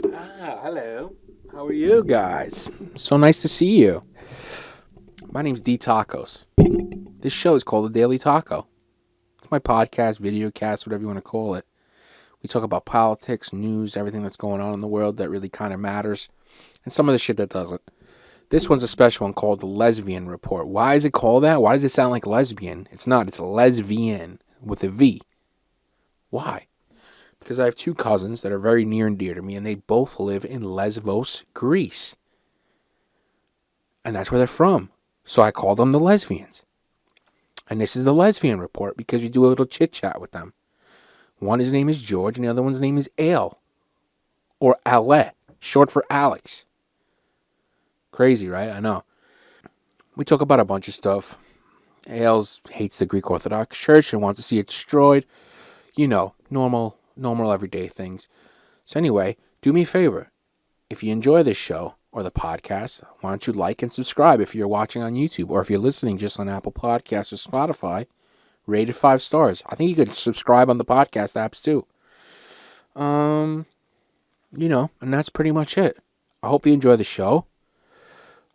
Hello. How are you guys? So nice to see you. My name's D Tacos. This show is called The Daily Taco. It's my podcast, video cast, whatever you want to call it. We talk about politics, news, everything that's going on in the world that really kind of matters, and some of the shit that doesn't. This one's a special one called The Lesvian Report. Why is it called that? Why does it sound like lesbian? It's not. It's lesbian with a V. Why? Because I have two cousins that are very near and dear to me, and they both live in Lesvos, Greece. And that's where they're from. So I called them the lesbians. And this is the Lesvian Report because we do a little chit chat with them. One, his name is George, and the other one's name is Ale. Or Ale, short for Alex. Crazy, right? I know. We talk about a bunch of stuff. Ales hates the Greek Orthodox Church and wants to see it destroyed. You know, normal everyday things. So anyway, do me a favor. If you enjoy this show or the podcast, why don't you like and subscribe if you're watching on YouTube, or if you're listening just on Apple Podcasts or Spotify, rate it 5 stars. I think you could subscribe on the podcast apps too. And that's pretty much it. I hope you enjoy the show.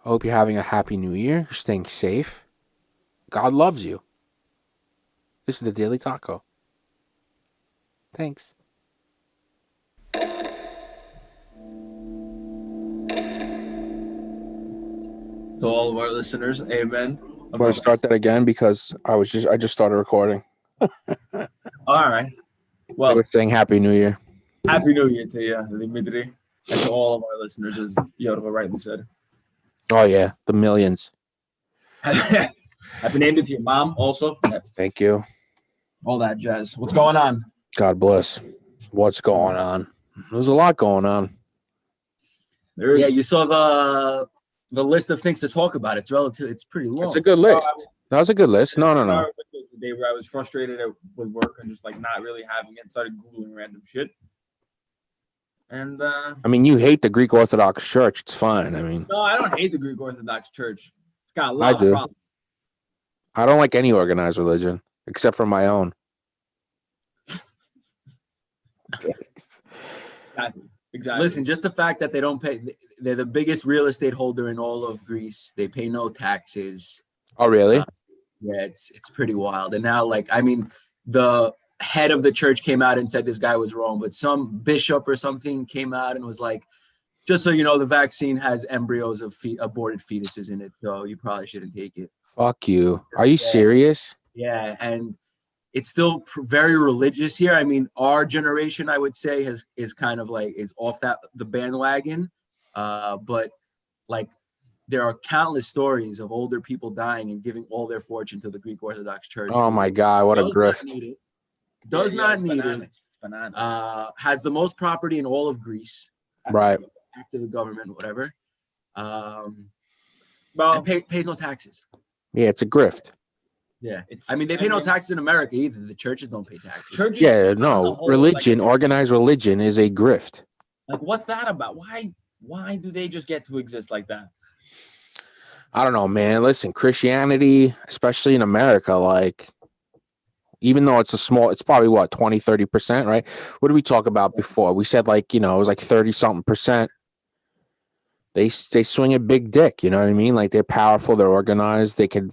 I hope you're having a happy new year. You're staying safe. God loves you. This is the Daily Taco. Thanks. To all of our listeners, amen. I'm going to start that again because I just started recording. All right. Well, we're saying Happy New Year. Happy New Year to you, Dimitri, and to all of our listeners, as Yoda rightly said. Oh yeah, the millions. Happy name to your mom also. Thank you. All that jazz. What's going on? God bless. What's going on? There's a lot going on. Yeah, you saw the list of things to talk about. It's pretty long. It's a good list. That was a good list. No. The day where I was frustrated with work and just like not really having it, and started Googling random shit. And I mean, you hate the Greek Orthodox Church. It's fine. I mean, no, I don't hate the Greek Orthodox Church. It's got a lot of problems. I don't like any organized religion except for my own. Exactly. Listen, just the fact that they don't pay, they're the biggest real estate holder in all of Greece. They pay no taxes. Oh, really? Yeah, it's pretty wild. And now, the head of the church came out and said this guy was wrong, but some bishop or something came out and was like, just so you know, the vaccine has embryos of aborted fetuses in it, so you probably shouldn't take it. Fuck you. Are you serious? Yeah, and it's still very religious here. I mean, our generation, I would say, is kind of like is off the bandwagon. But like there are countless stories of older people dying and giving all their fortune to the Greek Orthodox Church. Oh my God, what a grift. Does not need it. It's bananas. Has the most property in all of Greece. Right. After the government, whatever. Well, pays no taxes. Yeah, it's a grift. Yeah, they pay no taxes in America either. The churches don't pay taxes. Religion, organized religion is a grift. Like, what's that about? Why do they just get to exist like that? I don't know, man. Listen, Christianity, especially in America, like, even though it's probably what, 20, 30%, right? What did we talk about before? We said it was like 30 something percent. They swing a big dick, you know what I mean? Like, they're powerful, they're organized, they can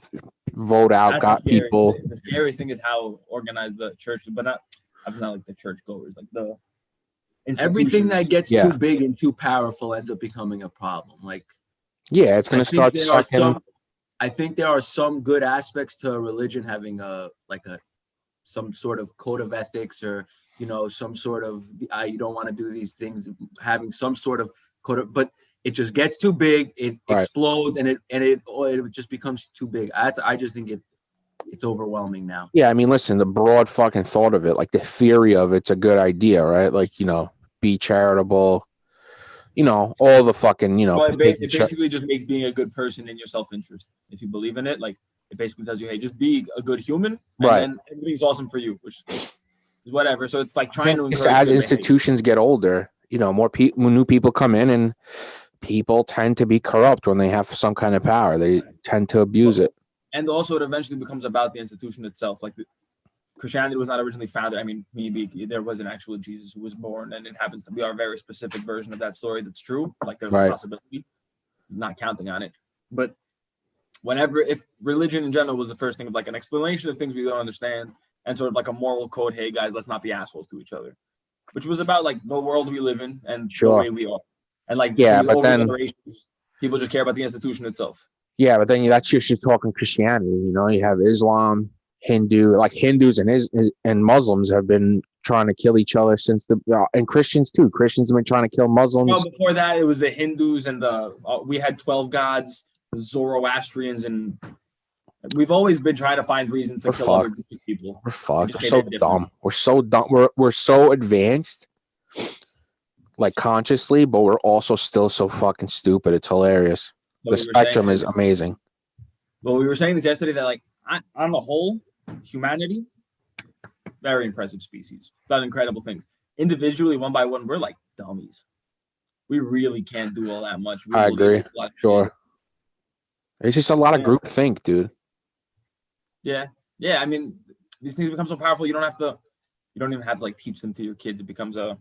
vote out, got people. The scariest thing is how organized the church is, but not like the church goers, like the everything that gets too big and too powerful ends up becoming a problem. Like, yeah, it's going to start sucking. I think there are some good aspects to religion having some sort of code of ethics, or some sort of you don't want to do these things, having some sort of code of, but it just gets too big, it explodes, and it just becomes too big. I just think it's overwhelming now. Yeah, I mean, listen, the broad fucking thought of it, like the theory of it's a good idea, right? Like, be charitable, all the fucking, Well, it basically just makes being a good person in your self-interest. If you believe in it, like, it basically tells you, hey, just be a good human, and then everything's awesome for you, which is whatever. So it's like trying to encourage as institutions get older, more new people come in, and people tend to be corrupt when they have some kind of power. They tend to abuse it. And also, it eventually becomes about the institution itself. Like, Christianity was not originally founded. I mean, maybe there was an actual Jesus who was born, and it happens to be our very specific version of that story that's true. Like there's a possibility, not counting on it. But if religion in general was the first thing of like an explanation of things we don't understand and sort of like a moral code, hey guys, let's not be assholes to each other, which was about like the world we live in and the way we are. And like but then people just care about the institution itself. Yeah, but then that's just talking Christianity. You know, you have Islam, Hindu, like Hindus and Muslims have been trying to kill each other since and Christians too. Christians have been trying to kill Muslims. Well, before that, it was the Hindus and we had 12 gods, the Zoroastrians, and we've always been trying to find reasons to kill other people. We're fucked. We're so dumb. We're so dumb. We're so advanced, like consciously, but we're also still so fucking stupid. It's hilarious. The spectrum is amazing. Well, we were saying this yesterday that, like, on the whole, humanity, very impressive species, done incredible things. Individually, one by one, we're like dummies. We really can't do all that much. I agree. Sure. It's just a lot of group think, dude. Yeah. I mean, these things become so powerful. You don't even have to like teach them to your kids. It becomes a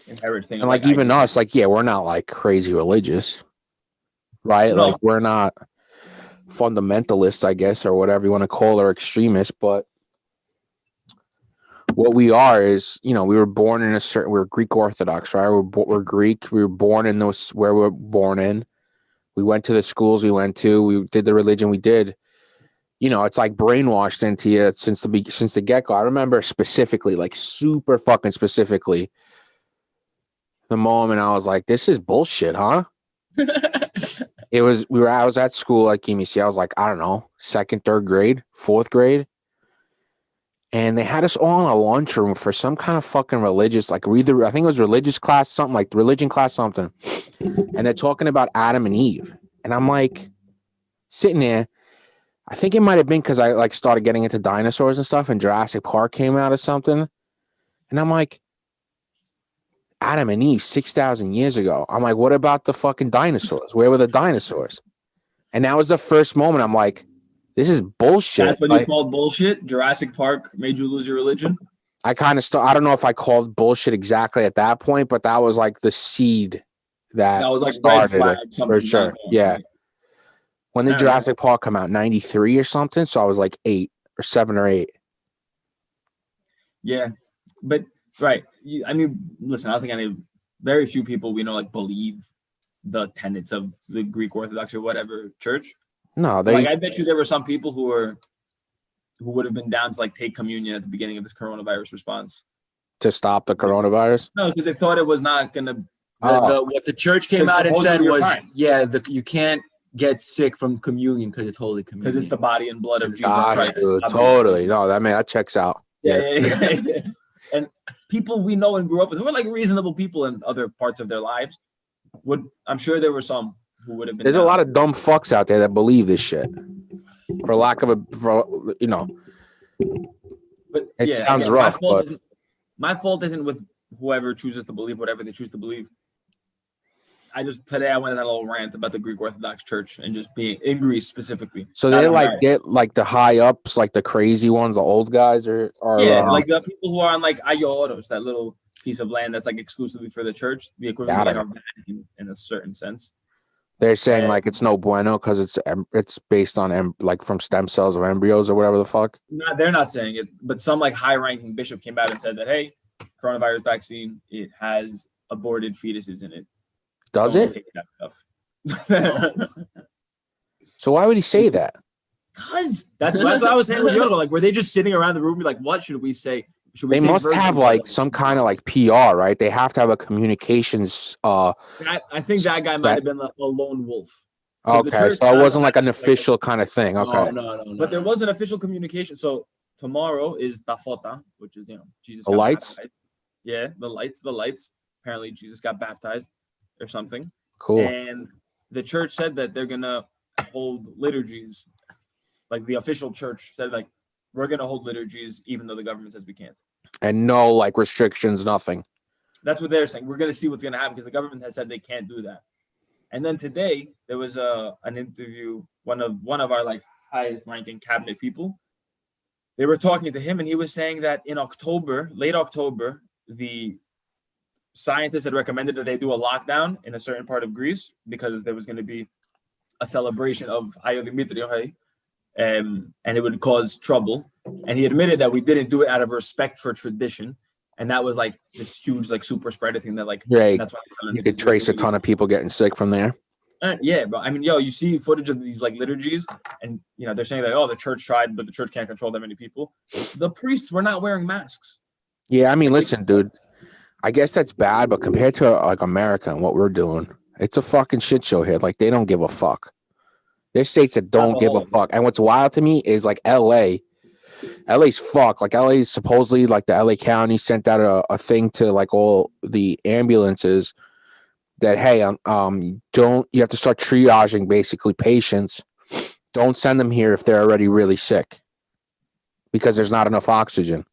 inherent thing. And like even us, like, yeah, we're not like crazy religious. Right? No. Like we're not fundamentalists, I guess, or whatever you want to call it, or extremists, but what we are is, you know, we were born in we're Greek Orthodox, right? We're Greek. We were born in those where we were born in. We went to the schools we went to. We did the religion we did. You know, it's like brainwashed into you since the get-go. I remember specifically, like super fucking specifically, the moment I was like, this is bullshit, huh? I was at school, like, I was like, I don't know, 2nd, 3rd grade, 4th grade. And they had us all in a lunchroom for some kind of fucking religious, like I think it was religious class, something like religion class, something. And they're talking about Adam and Eve. And I'm like sitting there. I think it might have been because I like started getting into dinosaurs and stuff and Jurassic Park came out or something. And I'm like, Adam and Eve 6,000 years ago. I'm like, what about the fucking dinosaurs? Where were the dinosaurs? And that was the first moment I'm like, this is bullshit. That's what you called bullshit? Jurassic Park made you lose your religion? I kind of I don't know if I called bullshit exactly at that point, but that was like the seed that was like red flag, for sure. Yeah. When did Jurassic Park come out? 93 or something? So I was like 7 or 8. Yeah. But right. I mean, listen, I don't think very few people we know like believe the tenets of the Greek Orthodox or whatever church. No, I bet you there were some people who would have been down to like take communion at the beginning of this coronavirus response. To stop the coronavirus? No, because they thought it was not gonna. What the church came out and said was, you can't get sick from communion because it's holy communion. Because it's the body and blood of Jesus Christ. Totally. No, that checks out. Yeah. And people we know and grew up with who are like reasonable people in other parts of their lives I'm sure there were some who would have been. There's a lot of dumb fucks out there that believe this shit. For lack of you know. But it sounds rough. My fault isn't with whoever chooses to believe whatever they choose to believe. Today I went on a little rant about the Greek Orthodox Church and just being in Greece specifically. So they get like the high ups, like the crazy ones, the old guys, or like the people who are on like Aioros, that little piece of land that's like exclusively for the church, the equivalent of like a Vatican in a certain sense. They're saying like it's no bueno because it's based on like from stem cells or embryos or whatever the fuck. No, they're not saying it, but some like high-ranking bishop came out and said that, hey, coronavirus vaccine, it has aborted fetuses in it. Does it? Take that stuff. So why would he say that? Because that's what I was saying with Yoda. Like, were they just sitting around the room, like, what should we say? They must have like some kind of like PR, right? They have to have a communications. I think that guy might have been a lone wolf. Okay, so it wasn't like an official kind of thing. Okay, no. But there was an official communication. So tomorrow is Tafota, which is Jesus. The lights. Baptized. Yeah, the lights. Apparently, Jesus got baptized or something. Cool. And the church said that they're gonna hold liturgies. Like the official church said, like, we're gonna hold liturgies even though the government says we can't. And no like restrictions, nothing. That's what they're saying. We're gonna see what's gonna happen because the government has said they can't do that. And then today there was an interview. One of our like highest ranking cabinet people. they were talking to him, and he was saying that in late October, the scientists had recommended that they do a lockdown in a certain part of Greece because there was going to be a celebration of Ayo Dimitri, and it would cause trouble. And he admitted that we didn't do it out of respect for tradition, and that was like this huge, like, super spreader thing that, like, that's why you could trace a ton of people getting sick from there. Yeah, bro. I mean, you see footage of these, like, liturgies, and they're saying that, the church tried, but the church can't control that many people. The priests were not wearing masks. Yeah, I mean, listen, dude. I guess that's bad, but compared to like America and what we're doing, it's a fucking shit show here. Like, they don't give a fuck. There's states that don't give a fuck. And what's wild to me is like LA's fucked. Like, LA is supposedly, like, the LA County sent out a thing to like all the ambulances that, hey, you have to start triaging basically patients. Don't send them here if they're already really sick because there's not enough oxygen.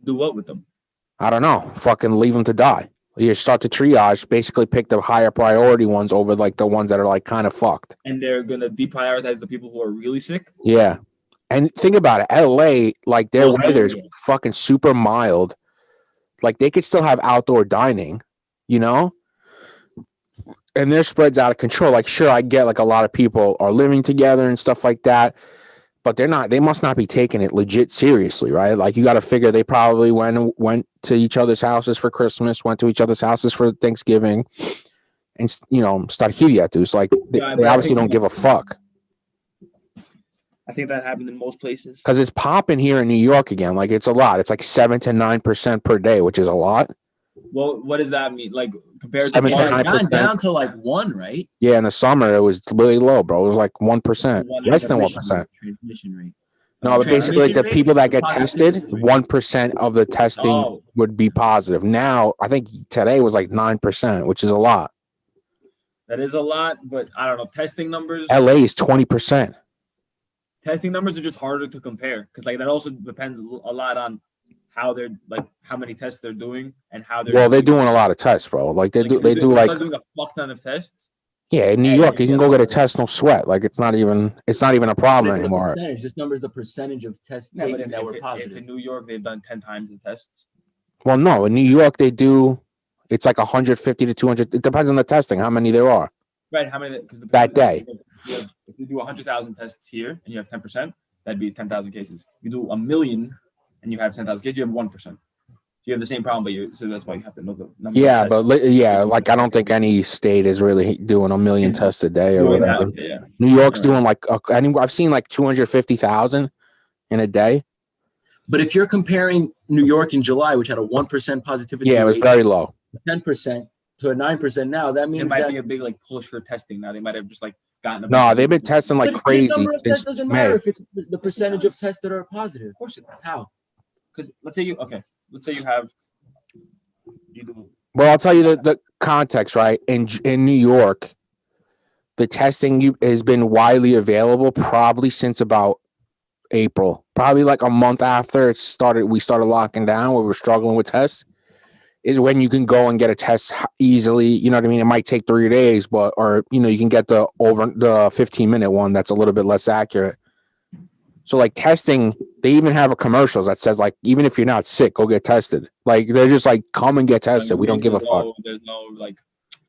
Do what with them? I don't know. Fucking leave them to die. You start to triage, basically pick the higher priority ones over like the ones that are like kind of fucked. And they're gonna deprioritize the people who are really sick. Yeah, and think about it. LA, like, their weather's fucking super mild. Like, they could still have outdoor dining, and their spread's out of control. Like, sure, I get like a lot of people are living together and stuff like that, but they must not be taking it legit seriously, right? Like, you got to figure they probably went to each other's houses for Christmas, went to each other's houses for Thanksgiving, and started like they obviously don't give a fuck. I think that happened in most places because it's popping here in New York again. Like, it's a lot. It's like 7 to 9% per day, which is a lot. Well, what does that mean? Like, compared to 9%, down to like 1, right? Yeah, in the summer it was really low, bro. It was like 1%, less than 1%. Transmission rate. No, but basically, like, the people that get tested, 1% of the testing would be positive. Now, I think today was like 9%, which is a lot. That is a lot, but I don't know. Testing numbers. LA is 20%. Testing numbers are just harder to compare because, like, that also depends a lot on how many tests they're doing and how they're. Well, they're doing a lot of tests, bro. Like, they do doing a fuck ton of tests. Yeah, in New York, you can go get a test, no sweat. Like, it's not even a problem anymore. This number is the percentage of tests taken that were positive. If in New York they've done 10 times the tests. Well, no, in New York they do. It's like 150 to 200. It depends on the testing, how many there are. Right, how many? That day. If you do 100,000 tests here and you have 10%, that'd be 10,000 cases. You do 1 million and you have 10,000 cases, you have 1%. You have the same problem, so that's why you have to know the number. Yeah, but like, I don't think any state is really doing 1 million tests a day or whatever. Yeah. New York's doing like I've seen like 250,000 in a day. But if you're comparing New York in July, which had a 1% positivity rate, it was very low. 10% to a 9% now. That means it might be a big like push for testing now. They might have just like gotten. No, they've been testing like crazy. The number of tests doesn't matter if it's the percentage of tests that are positive. Of course it does. How? Because let's say you have. Well, I'll tell you the context, right? In New York, the testing has been widely available probably since about April, probably like a month after we started locking down, where we're struggling with tests, is when you can go and get a test easily. You know what I mean? It might take 3 days, or you can get the 15-minute one that's a little bit less accurate. So, like, testing, they even have a commercials that says, like, even if you're not sick, go get tested. Like, they're just like, come and get tested. We don't give a fuck. There's no like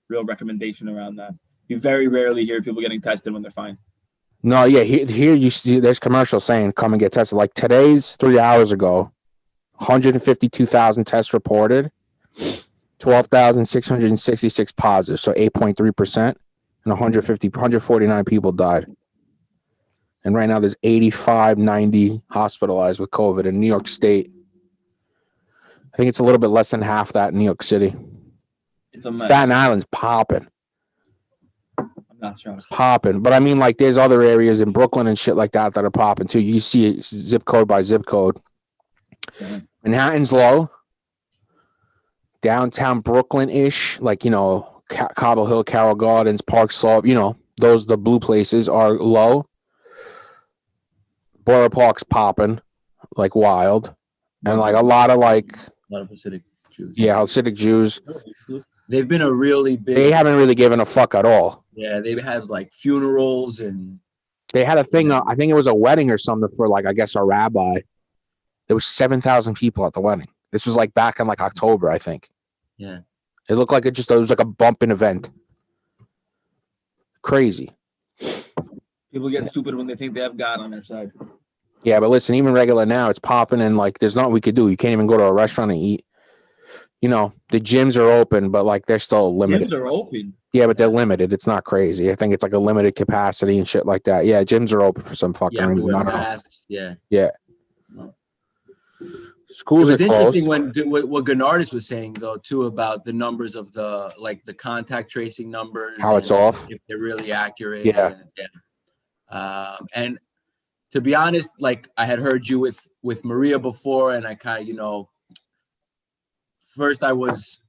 real recommendation around that. You very rarely hear people getting tested when they're fine. No, yeah, here you see there's commercials saying come and get tested. Like, today's 3 hours ago, 152,000 tests reported, 12,666 positive, so 8.3%, and 149 people died. And right now there's 90 hospitalized with COVID in New York State. I think it's a little bit less than half that in New York City. It's a mess. Staten Island's popping. I'm not sure. Popping. But I mean, like, there's other areas in Brooklyn and shit like that are popping too. You see it zip code by zip code. Yeah. Manhattan's low. Downtown Brooklyn-ish, like, Cobble Hill, Carroll Gardens, Park Slope, the blue places are low. Borough Park's popping like wild, and like a lot of Hasidic Jews. Yeah, Hasidic Jews. They've been They haven't really given a fuck at all. Yeah, they've had like funerals and They had a thing. I think it was a wedding or something for like I guess a rabbi. There was 7,000 people at the wedding. This was like back in like October, I think. Yeah. It looked like it was like a bumping event. Crazy. People get stupid when they think they have God on their side. Yeah, but listen, even regular now, it's popping and like there's nothing we could do. You can't even go to a restaurant and eat. You know, the gyms are open, but like they're still limited. Gyms are open. Yeah, but they're limited. It's not crazy. I think it's like a limited capacity and shit like that. Yeah, gyms are open for some fucking reason. Wear masks. Yeah. Yeah. Schools it was are interesting closed. what Gennardis was saying though too about the numbers of the contact tracing numbers, how it's off, if they're really accurate. Yeah. And to be honest, like I had heard you with Maria before, and I kind of first I was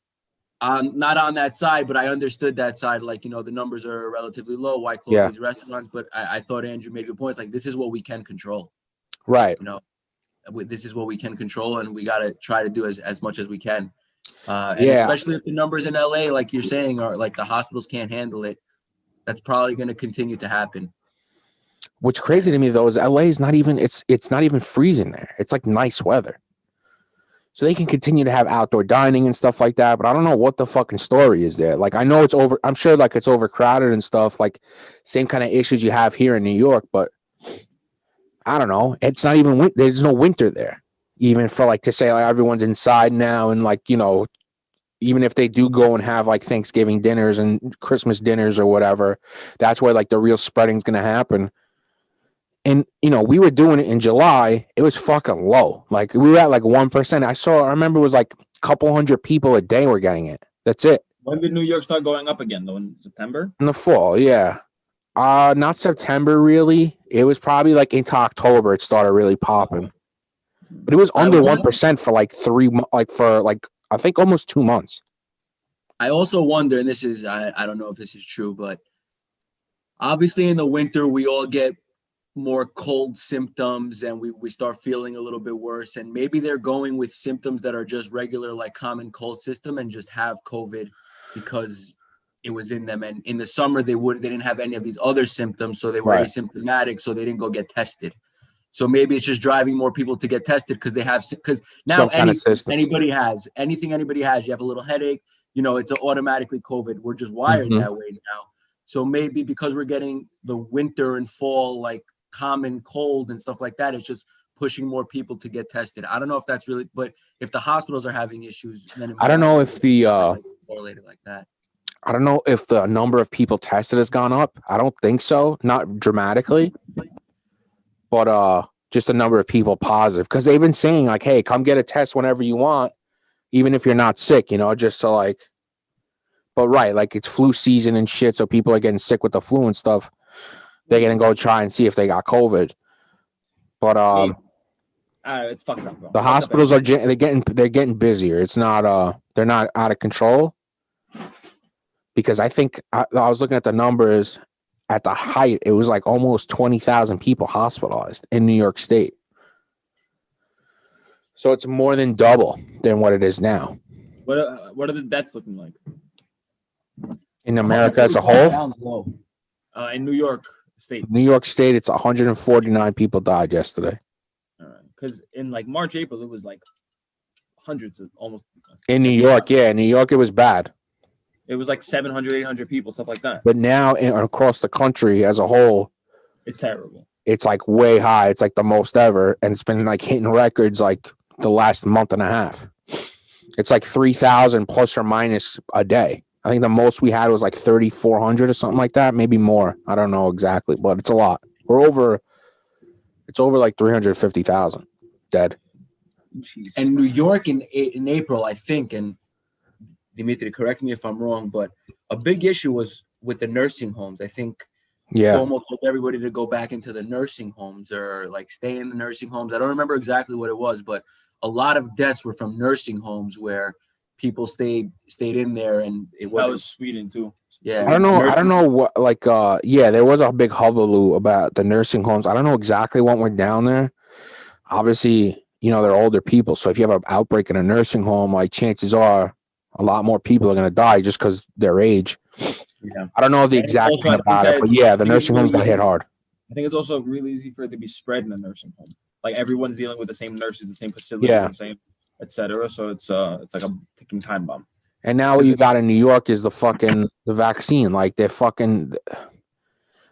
not on that side, but I understood that side. Like the numbers are relatively low. Why close these restaurants? But I thought Andrew made good points. Like this is what we can control, right? This is what we can control, and we got to try to do as much as we can. And especially if the numbers in LA, like you're saying, are like the hospitals can't handle it, that's probably going to continue to happen. What's crazy to me though is LA is not even it's not even freezing there. It's like nice weather, so they can continue to have outdoor dining and stuff like that. But I don't know what the fucking story is there. Like I know it's over. I'm sure like it's overcrowded and stuff. Like same kind of issues you have here in New York, but I don't know. It's not even there's no winter there, even for like to say like everyone's inside now and like even if they do go and have like Thanksgiving dinners and Christmas dinners or whatever, that's where like the real spreading is gonna happen. And we were doing it in July. It was fucking low. Like we were at like 1%. I remember it was like a couple hundred people a day were getting it. That's it. When did New York start going up again though? In September? In the fall, yeah. Not September really. It was probably like into October it started really popping. But it was under 1% for like I think almost 2 months. I also wonder, and this is I don't know if this is true, but obviously in the winter we all get more cold symptoms and we start feeling a little bit worse, and maybe they're going with symptoms that are just regular like common cold system and just have COVID because it was in them. And in the summer they didn't have any of these other symptoms, so they were asymptomatic, so they didn't go get tested. So maybe it's just driving more people to get tested because now anybody has anything anybody has. You have a little headache, it's automatically COVID. We're just wired that way now. So maybe because we're getting the winter and fall like common cold and stuff like that, it's just pushing more people to get tested. I don't know if that's really, but if the hospitals are having issues, then I don't know if the correlated like that. I don't know if the number of people tested has gone up. I don't think so, not dramatically, but just a number of people positive, because they've been saying like, hey, come get a test whenever you want, even if you're not sick, just so like. But right, like it's flu season and shit, so people are getting sick with the flu and stuff. They're gonna go try and see if they got COVID. But it's fucked up, bro. The hospitals are they're getting busier. It's not they're not out of control, because I think I was looking at the numbers at the height. It was like almost 20,000 people hospitalized in New York State. So it's more than double than what it is now. What are the deaths looking like in America as a whole? In New York State. New York State, it's 149 people died yesterday. All right, because in like March, April, it was like hundreds of almost. In New York, yeah, in New York, it was bad. It was like 700, 800 people, stuff like that. But now across the country as a whole, it's terrible. It's like way high. It's like the most ever, and it's been like hitting records like the last month and a half. It's like 3,000 plus or minus a day. I think the most we had was like 3,400 or something like that, maybe more. I don't know exactly, but it's a lot. It's over like 350,000 dead. Jeez. And New York in April, I think, and Dimitri, correct me if I'm wrong, but a big issue was with the nursing homes. I think Cuomo told everybody to go back into the nursing homes or like stay in the nursing homes. I don't remember exactly what it was, but a lot of deaths were from nursing homes where people stayed in there, and it wasn't. That was Sweden too. Yeah, I don't know what like there was a big hullabaloo about the nursing homes. I don't know exactly what went down there. Obviously, they're older people, so if you have an outbreak in a nursing home, like chances are a lot more people are going to die just because their age. Yeah. I don't know the exact thing about it, but yeah, the nursing homes got hit hard. I think it's also really easy for it to be spread in a nursing home. Like everyone's dealing with the same nurses, the same facilities, the same, etc. So it's like a ticking time bomb. And now what you got in New York is the vaccine. Like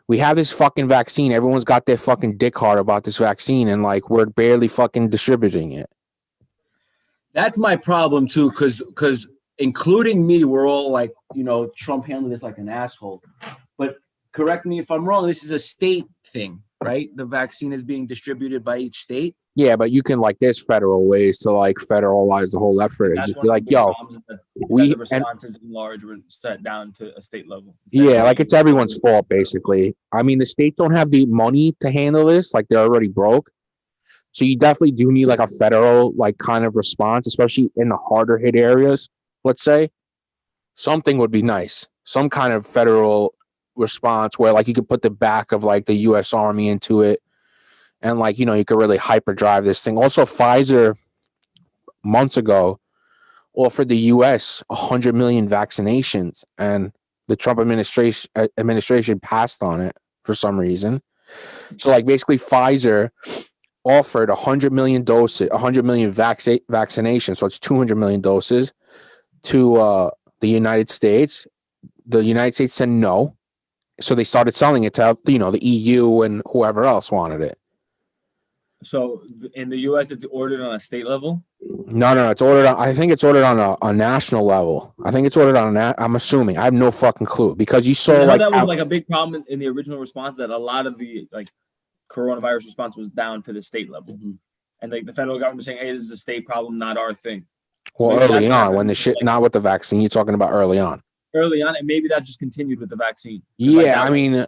we have this fucking vaccine. Everyone's got their fucking dick hard about this vaccine, and like we're barely fucking distributing it. That's my problem too, because including me, we're all like, Trump handled this like an asshole. But correct me if I'm wrong. This is a state thing, right? The vaccine is being distributed by each state. Yeah, but you can there's federal ways to federalize the whole effort and just be like, yo, the responses in large were set down to a state level. Yeah, it's everyone's fault basically. I mean, the states don't have the money to handle this; they're already broke. So you definitely do need a federal kind of response, especially in the harder hit areas. Let's say something would be nice, some kind of federal response where you could put the back of the U.S. Army into it. And you could really hyperdrive this thing. Also, Pfizer months ago offered the U.S. 100 million vaccinations, and the Trump administration passed on it for some reason. So, basically, Pfizer offered 100 million doses, 100 million vaccinations. So it's 200 million doses to the United States. The United States said no, so they started selling it to the EU and whoever else wanted it. So in the U.S., it's ordered on a state level? No, it's ordered on. I think it's ordered on a national level. I think it's ordered on I'm assuming. I have no fucking clue because you saw that was a big problem in the original response, that a lot of the coronavirus response was down to the state level, and the federal government was saying, "Hey, this is a state problem, not our thing." Well, early on, when the shit, not with the vaccine, you're talking about early on. Early on, and maybe that just continued with the vaccine. Yeah, I mean.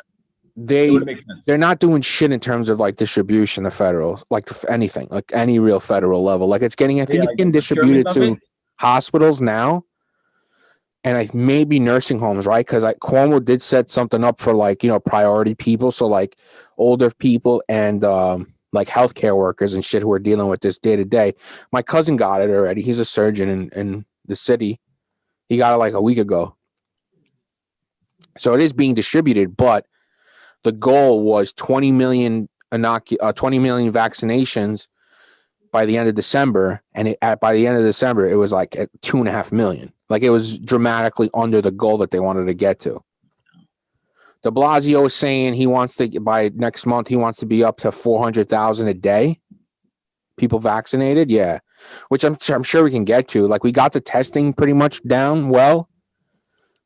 They're not doing shit in terms of distribution, the federal, anything, any real federal level. It's getting, I think it's getting distributed to hospitals now, and maybe nursing homes, right? Because Cuomo did set something up for priority people, so older people and healthcare workers and shit who are dealing with this day to day. My cousin got it already. He's a surgeon in the city. He got it a week ago, so it is being distributed, but. The goal was 20 million vaccinations by the end of December, and by the end of December, it was at 2.5 million. It was dramatically under the goal that they wanted to get to. De Blasio is saying he wants to, by next month, he wants to be up to 400,000 a day. People vaccinated, yeah, which I'm sure we can get to. We got the testing pretty much down well.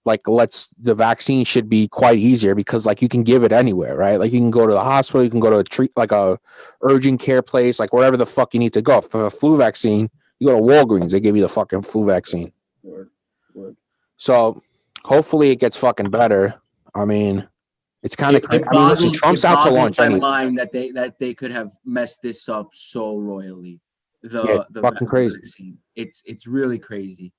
The vaccine should be quite easier because you can give it anywhere, right? You can go to the hospital, you can go to a urgent care place, wherever the fuck you need to go. For a flu vaccine, you go to Walgreens, they give you the fucking flu vaccine. Word. So hopefully it gets fucking better. I mean, it's kind of crazy. I mean, listen, Trump's out to lunch. My mind that they could have messed this up so royally. The fucking crazy. Vaccine. It's really crazy.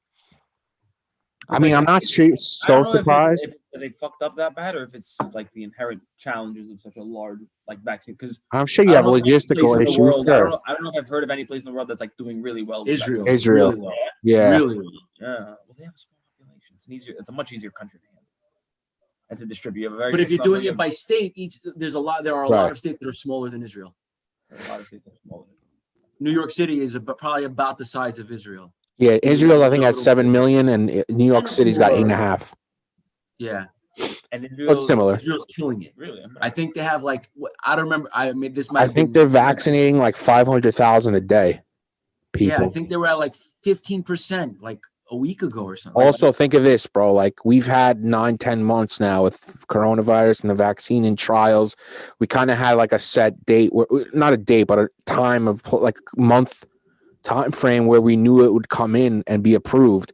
I mean, I'm not so surprised if they fucked up that bad, or if it's the inherent challenges of such a large vaccine. Because I'm sure you have logistical issues. Sure. I don't know if I've heard of any place in the world that's doing really well. Israel, really well. Yeah, really well. Yeah. Well, they have a small population. It's a much easier country to handle and to distribute. But if you're doing it by state, there are a lot of states that are smaller than Israel. There are a lot of states that are smaller. New York City is probably about the size of Israel. Yeah, Israel, I think, has 7 million, and New York City's got 8.5. Yeah, and Israel's similar. Israel's killing it. Really, I think they have I don't remember. I mean, this I think they're vaccinating 500,000 a day. People. Yeah, I think they were at 15% a week ago or something. Also, think of this, bro. We've had 9-10 months now with coronavirus and the vaccine and trials. We kind of had a set date, not a date, but a time of month. Time frame where we knew it would come in and be approved.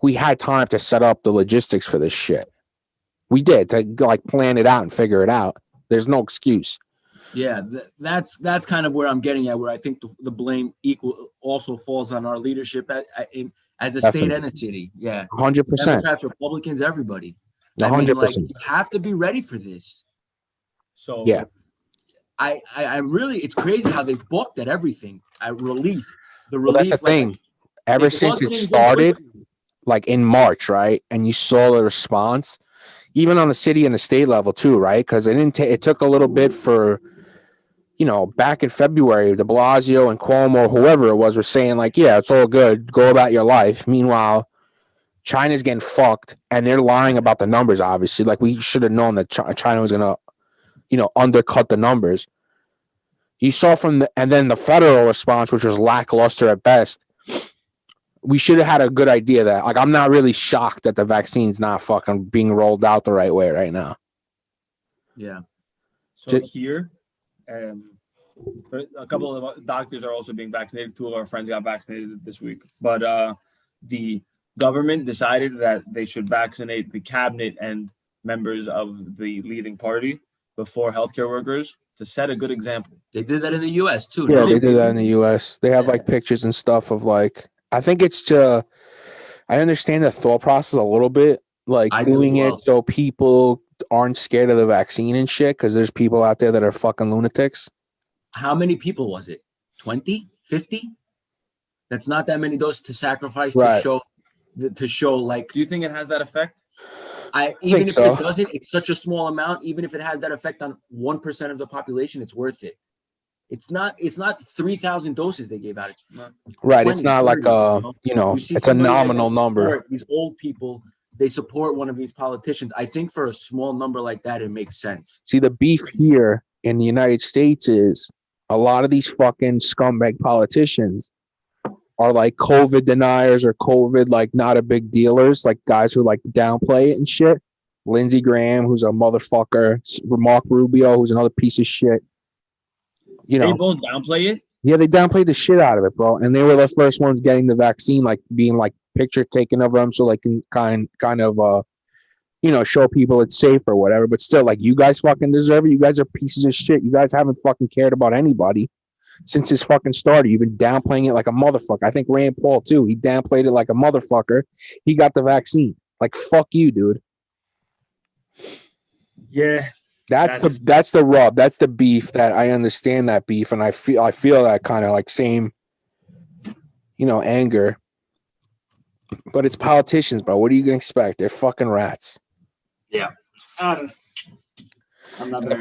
We had time to set up the logistics for this shit. We did to plan it out and figure it out. There's no excuse. Yeah, that's kind of where I'm getting at, where I think the blame also falls on our leadership as a state entity. Yeah, 100%. Democrats, Republicans, everybody. 100%. You have to be ready for this. So yeah, I really, it's crazy how they've balked at everything. Relief. That's the thing. Ever since it started, in March, right? And you saw the response, even on the city and the state level too, right? Because it took a little bit for, back in February, de Blasio and Cuomo, whoever it was, were saying like, yeah, it's all good, go about your life. Meanwhile, China's getting fucked, and they're lying about the numbers. Obviously, like we should have known that China was gonna, undercut the numbers. You saw and then the federal response, which was lackluster at best. We should have had a good idea that, like, I'm not really shocked that the vaccine's not fucking being rolled out the right way right now. Yeah. So here, a couple of doctors are also being vaccinated. 2 of our friends got vaccinated this week. But the government decided that they should vaccinate the cabinet and members of the leading party before healthcare workers to set a good example. They did that in the U.S. too. Yeah, they did that in the U.S. They have like pictures and stuff of like, I think it's I understand the thought process a little bit, like doing it so people aren't scared of the vaccine and shit, because there's people out there that are fucking lunatics. How many people was it? 20? 50? That's not that many doses to sacrifice to show like. Do you think it has that effect? Even if it doesn't, it's such a small amount. Even if it has that effect on 1% of the population, it's worth it. It's not 3,000 doses they gave out. It's right. 20, it's not 30, like it's a nominal number. These old people, they support one of these politicians. I think for a small number like that, it makes sense. See, the beef here in the United States is a lot of these fucking scumbag politicians are like COVID deniers or COVID like not a big dealers, like guys who like downplay it and shit. Lindsey Graham, who's a motherfucker, Mark Rubio, who's another piece of shit. They both downplay it? Yeah, they downplayed the shit out of it, bro. And they were the first ones getting the vaccine, like being like picture taken of them so they can kind of show people it's safe or whatever. But still, like, you guys fucking deserve it. You guys are pieces of shit. You guys haven't fucking cared about anybody since this fucking started. You've been downplaying it like a motherfucker. I think Rand Paul too. He downplayed it like a motherfucker. He got the vaccine. Like, fuck you, dude. Yeah. That's the rub. That's the beef. That I understand that beef, and I feel that kind of like same, anger. But it's politicians, bro. What are you gonna expect? They're fucking rats. Yeah. The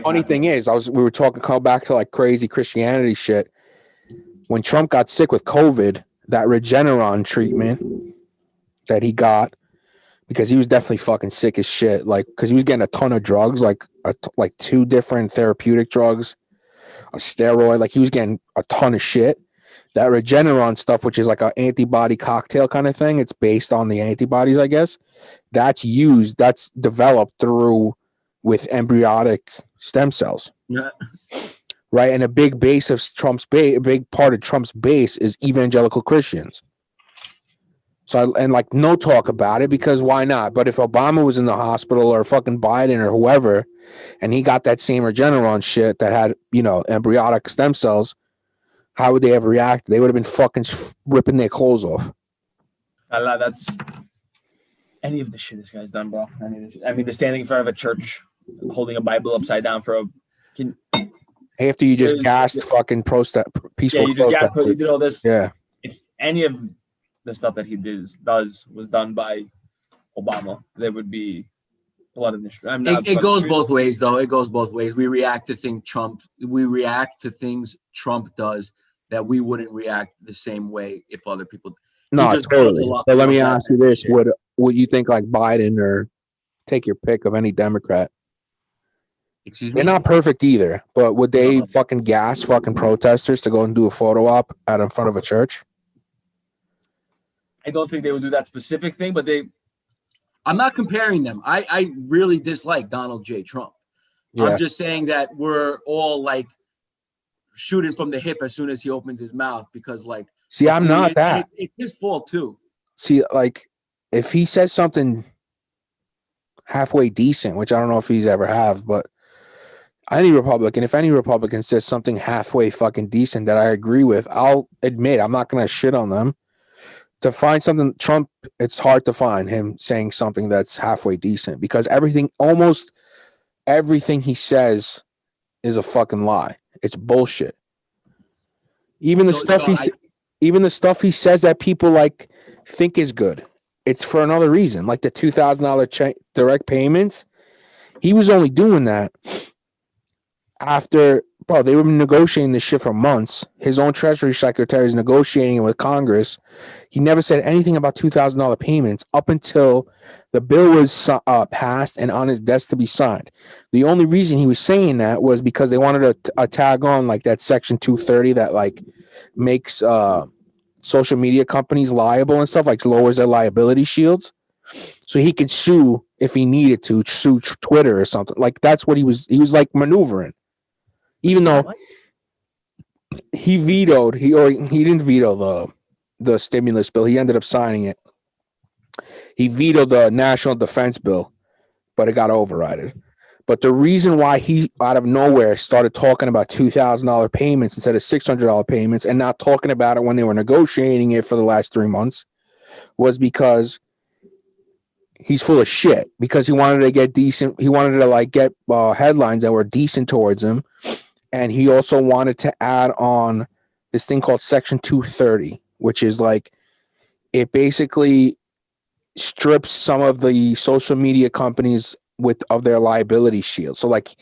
funny thing is, we were coming back to like crazy Christianity shit. When Trump got sick with COVID, that Regeneron treatment that he got, because he was definitely fucking sick as shit, like, because he was getting a ton of drugs, like 2 different therapeutic drugs, a steroid, like he was getting a ton of shit. That Regeneron stuff, which is like an antibody cocktail kind of thing, it's based on the antibodies, I guess. That's developed with embryonic stem cells. Yeah. Right. And a big part of Trump's base is evangelical Christians. So, and like, no talk about it, because why not? But if Obama was in the hospital, or fucking Biden or whoever, and he got that same Regeneron shit that had, embryonic stem cells, how would they have reacted? They would have been fucking ripping their clothes off. That's any of the shit this guy's done, bro. I mean, they're standing in front of a church holding a Bible upside down after you just gassed fucking peaceful. Yeah, you just gassed. You did all this. Yeah. If any of the stuff that he was done by Obama, there would be a lot of this. It goes both ways, though. It goes both ways. We react to things Trump does that we wouldn't react the same way if other people. No, totally. But let me ask you this: would you think like Biden, or take your pick of any Democrat? Excuse me? They're not perfect either, but would they fucking gas fucking protesters to go and do a photo op out in front of a church? I don't think they would do that specific thing, but I'm not comparing them. I really dislike Donald J. Trump. Yeah. I'm just saying that we're all like shooting from the hip as soon as he opens his mouth, because like. See, I'm not that. It's his fault too. See, like, if he says something halfway decent, which I don't know if he's ever have, but if any Republican says something halfway fucking decent that I agree with, I'll admit I'm not going to shit on them. To find something, Trump, it's hard to find him saying something that's halfway decent, because almost everything he says is a fucking lie. It's bullshit. Even the stuff he says that people think is good, it's for another reason. Like the $2,000 direct payments, He was only doing that after, bro, they were negotiating this shit for months. His own Treasury Secretary is negotiating it with Congress. He never said anything about $2,000 payments up until the bill was passed and on his desk to be signed. The only reason he was saying that was because they wanted to tag on like that Section 230 that like makes social media companies liable and stuff, like lowers their liability shields. So he could sue if he needed to, sue Twitter or something. Like that's what he was like maneuvering. Even though he vetoed, he didn't veto the stimulus bill. He ended up signing it. He vetoed the national defense bill, but it got overridden. But the reason why he out of nowhere started talking about $2,000 payments instead of $600 payments and not talking about it when they were negotiating it for the last 3 months was because he's full of shit. Because he wanted to get decent. He wanted to like get headlines that were decent towards him. And he also wanted to add on this thing called Section 230, which is like, it basically strips some of the social media companies of their liability shield. So like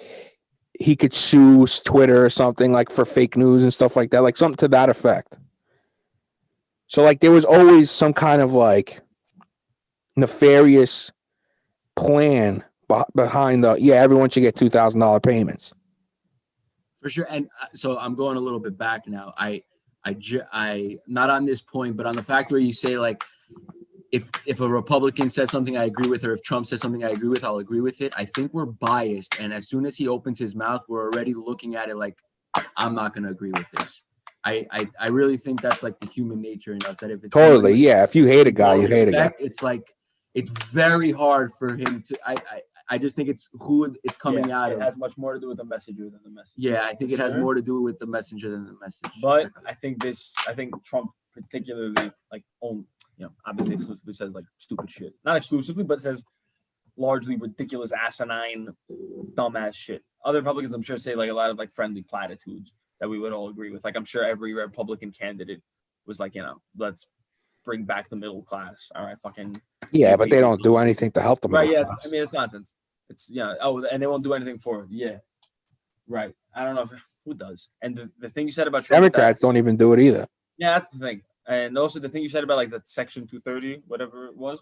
he could sue Twitter or something like for fake news and stuff like that, like something to that effect. So like there was always some kind of like nefarious plan behind everyone should get $2,000 payments. For sure. And so I'm going a little bit back now. I not on this point, but on the fact where you say like, if a Republican says something I agree with, or if Trump says something I agree with, I'll agree with it. I think we're biased. And as soon as he opens his mouth, we're already looking at it like, I'm not going to agree with this. I really think that's like the human nature in us, that if it's totally, yeah. If you hate a guy, you hate a guy. It's like, it's very hard for him to, I just think it's who it's coming out of. It has much more to do with the messenger than the message. Yeah, I think it has more to do with the messenger than the message. But I think Trump particularly, like, obviously exclusively says like stupid shit. Not exclusively, but says largely ridiculous, asinine, dumbass shit. Other Republicans, I'm sure, say like a lot of like friendly platitudes that we would all agree with. Like, I'm sure every Republican candidate was like, let's bring back the middle class. All right, fucking. Yeah, but they don't do anything to help them. Right, yeah. I mean, it's nonsense. It's, and they won't do anything for it. Yeah. Right. I don't know who does. And the thing you said about Trump, Democrats don't even do it either. Yeah, that's the thing. And also the thing you said about like the Section 230, whatever it was.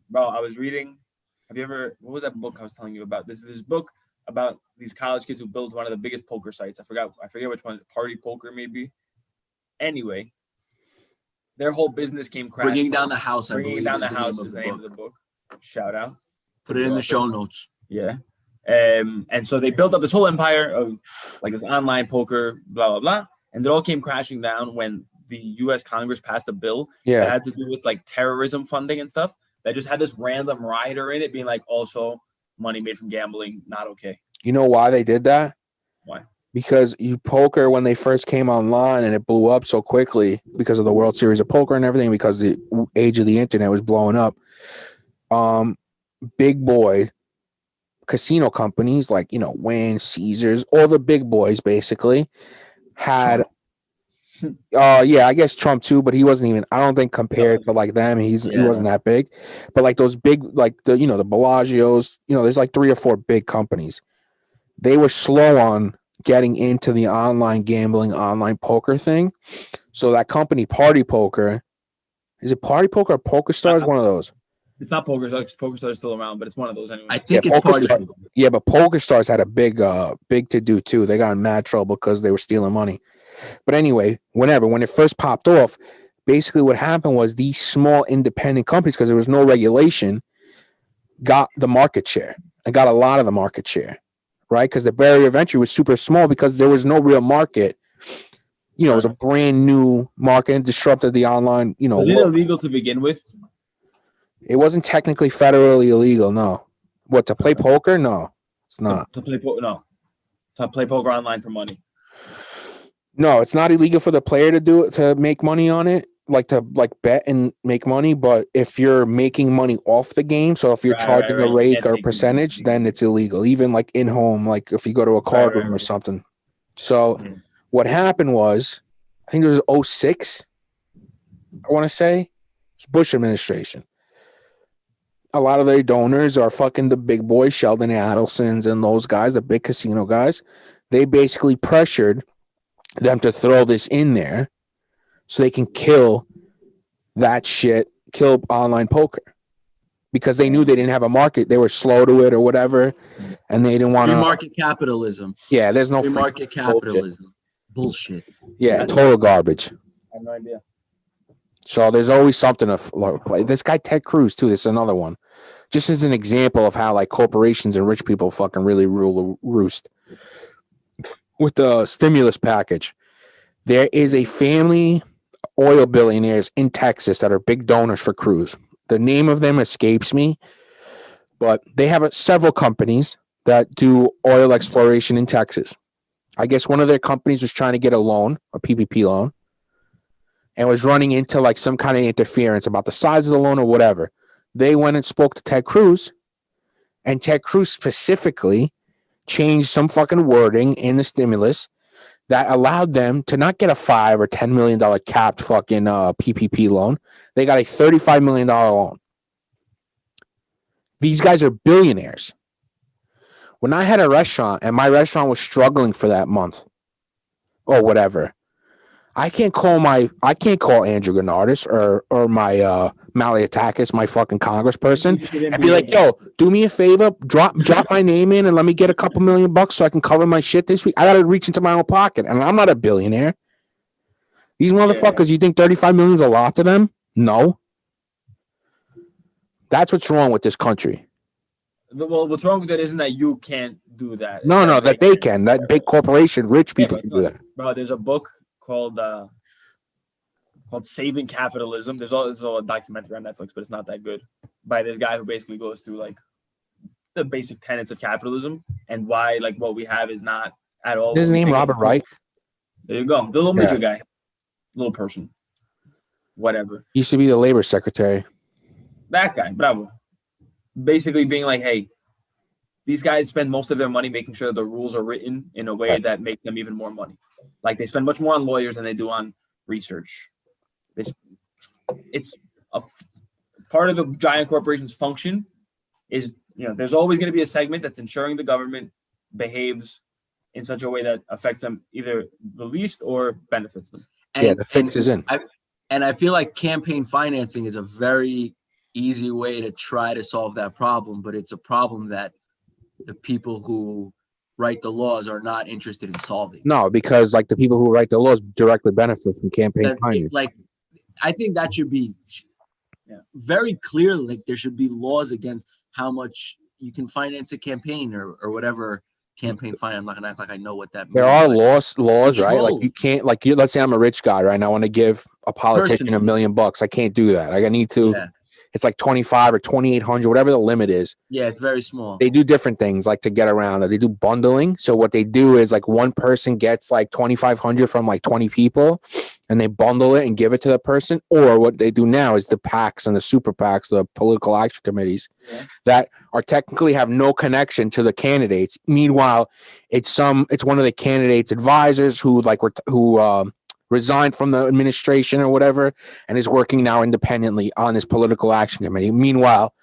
Bro, I was reading. What was that book I was telling you about? This book about these college kids who built one of the biggest poker sites. I forget which one. Party Poker, maybe. Anyway, their whole business came crashing. Bringing Down the House. Bringing Down the House is the name of the book. Shout out. Put it in the show notes. Yeah. And so they built up this whole empire of like this online poker, blah, blah, blah. And it all came crashing down when the U.S. Congress passed a bill that had to do with like terrorism funding and stuff that just had this random rider in it being like, also money made from gambling, not okay. You know why they did that? Why? Because poker, when they first came online and it blew up so quickly because of the World Series of Poker and everything, because the age of the internet was blowing up, big boy casino companies like, Wynn, Caesars, all the big boys basically had I guess Trump too, but he wasn't even, I don't think compared to like them, he wasn't that big. But like those big, like the Bellagio's, there's like 3 or 4 big companies. They were slow on getting into the online gambling, online poker thing. So that company, Party Poker, is it Party Poker or Poker Stars? One of those. It's not Poker Stars. Poker Stars is still around, but it's one of those anyway. I think it's Party Poker. Yeah, but Poker Stars had a big to do too. They got in mad trouble because they were stealing money. But anyway, when it first popped off, basically what happened was these small independent companies, because there was no regulation, got the market share and got a lot of the market share, right? Because the barrier of entry was super small because there was no real market. It was a brand new market and disrupted the online, Was it illegal to begin with? It wasn't technically federally illegal, no. What, to play poker? No, it's not. To play poker online for money. No, it's not illegal for the player to do it, to make money on it, like to bet and make money. But if you're making money off the game, so if you're charging a rate or a percentage, then it's illegal. Even like in home, like if you go to a card room or something. So what happened was, I think it was 2006, I want to say. It's Bush administration. a lot of their donors are fucking the big boys, Sheldon Adelsons and those guys, the big casino guys. They basically pressured them to throw this in there so they can kill that shit, kill online poker. Because they knew they didn't have a market. They were slow to it or whatever. And they didn't want to. Free market capitalism. Yeah, there's no free market capitalism. Bullshit. Yeah, total garbage. I have no idea. So there's always something to play. This guy, Ted Cruz, too. This is another one. Just as an example of how like corporations and rich people fucking really rule the roost. With the stimulus package, there is a family oil billionaires in Texas that are big donors for Cruz. The name of them escapes me, but they have several companies that do oil exploration in Texas. I guess one of their companies was trying to get a loan, a PPP loan, and was running into like some kind of interference about the size of the loan or whatever. They went and spoke to Ted Cruz, and Ted Cruz specifically changed some fucking wording in the stimulus that allowed them to not get a $5 or $10 million capped fucking PPP loan. They got a $35 million loan. These guys are billionaires. When I had a restaurant and my restaurant was struggling for that month or whatever, I can't call Andrew Gennardis or my Malliotakis, my fucking congressperson, and be like, yo, do me a favor, drop my name in and let me get a couple $1,000,000 so I can cover my shit this week. I gotta reach into my own pocket, and I'm not a billionaire. These motherfuckers, you think 35 million is a lot to them? No. That's what's wrong with this country. Well, what's wrong with it isn't that you can't do that. No, that they can. That big corporation, rich people can do that. Bro, there's a book called Saving Capitalism. There's a documentary on Netflix, but it's not that good. By this guy who basically goes through like the basic tenets of capitalism and why like what we have is not at all. His name Robert Reich. There you go. The little midget guy. Little person. Whatever. He used to be the labor secretary. That guy, bravo. Basically being like, hey, these guys spend most of their money making sure that the rules are written in a way that make them even more money. Like they spend much more on lawyers than they do on research. It's a part of the giant corporation's function is, there's always going to be a segment that's ensuring the government behaves in such a way that affects them either the least or benefits them. And, the fix is in. I feel like campaign financing is a very easy way to try to solve that problem, but it's a problem that the people who write the laws are not interested in solving. No, because like the people who write the laws directly benefit from campaign finance. Like, I think that should be very clear. Like there should be laws against how much you can finance a campaign or whatever campaign finance. I'm not gonna act like I know what that means. There are laws, right? Like you can't, like let's say I'm a rich guy, right? And I want to give a politician $1 million. I can't do that. Like I need to. Yeah. It's like 25 or 2,800, whatever the limit is. Yeah, it's very small. They do different things like to get around it. They do bundling. So what they do is like one person gets like 2,500 from like 20 people and they bundle it and give it to the person. Or what they do now is the PACs and the super PACs, the political action committees that are technically have no connection to the candidates. Meanwhile, it's one of the candidates' advisors who resigned from the administration or whatever, and is working now independently on this political action committee. Meanwhile,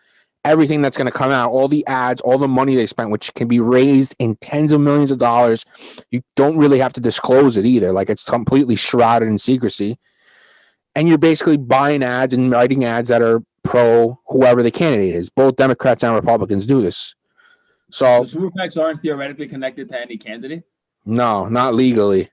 everything that's going to come out, all the ads, all the money they spent, which can be raised in tens of millions of dollars, you don't really have to disclose it either. Like it's completely shrouded in secrecy. And you're basically buying ads and writing ads that are pro whoever the candidate is. Both Democrats and Republicans do this. So the super PACs aren't theoretically connected to any candidate? No, not legally.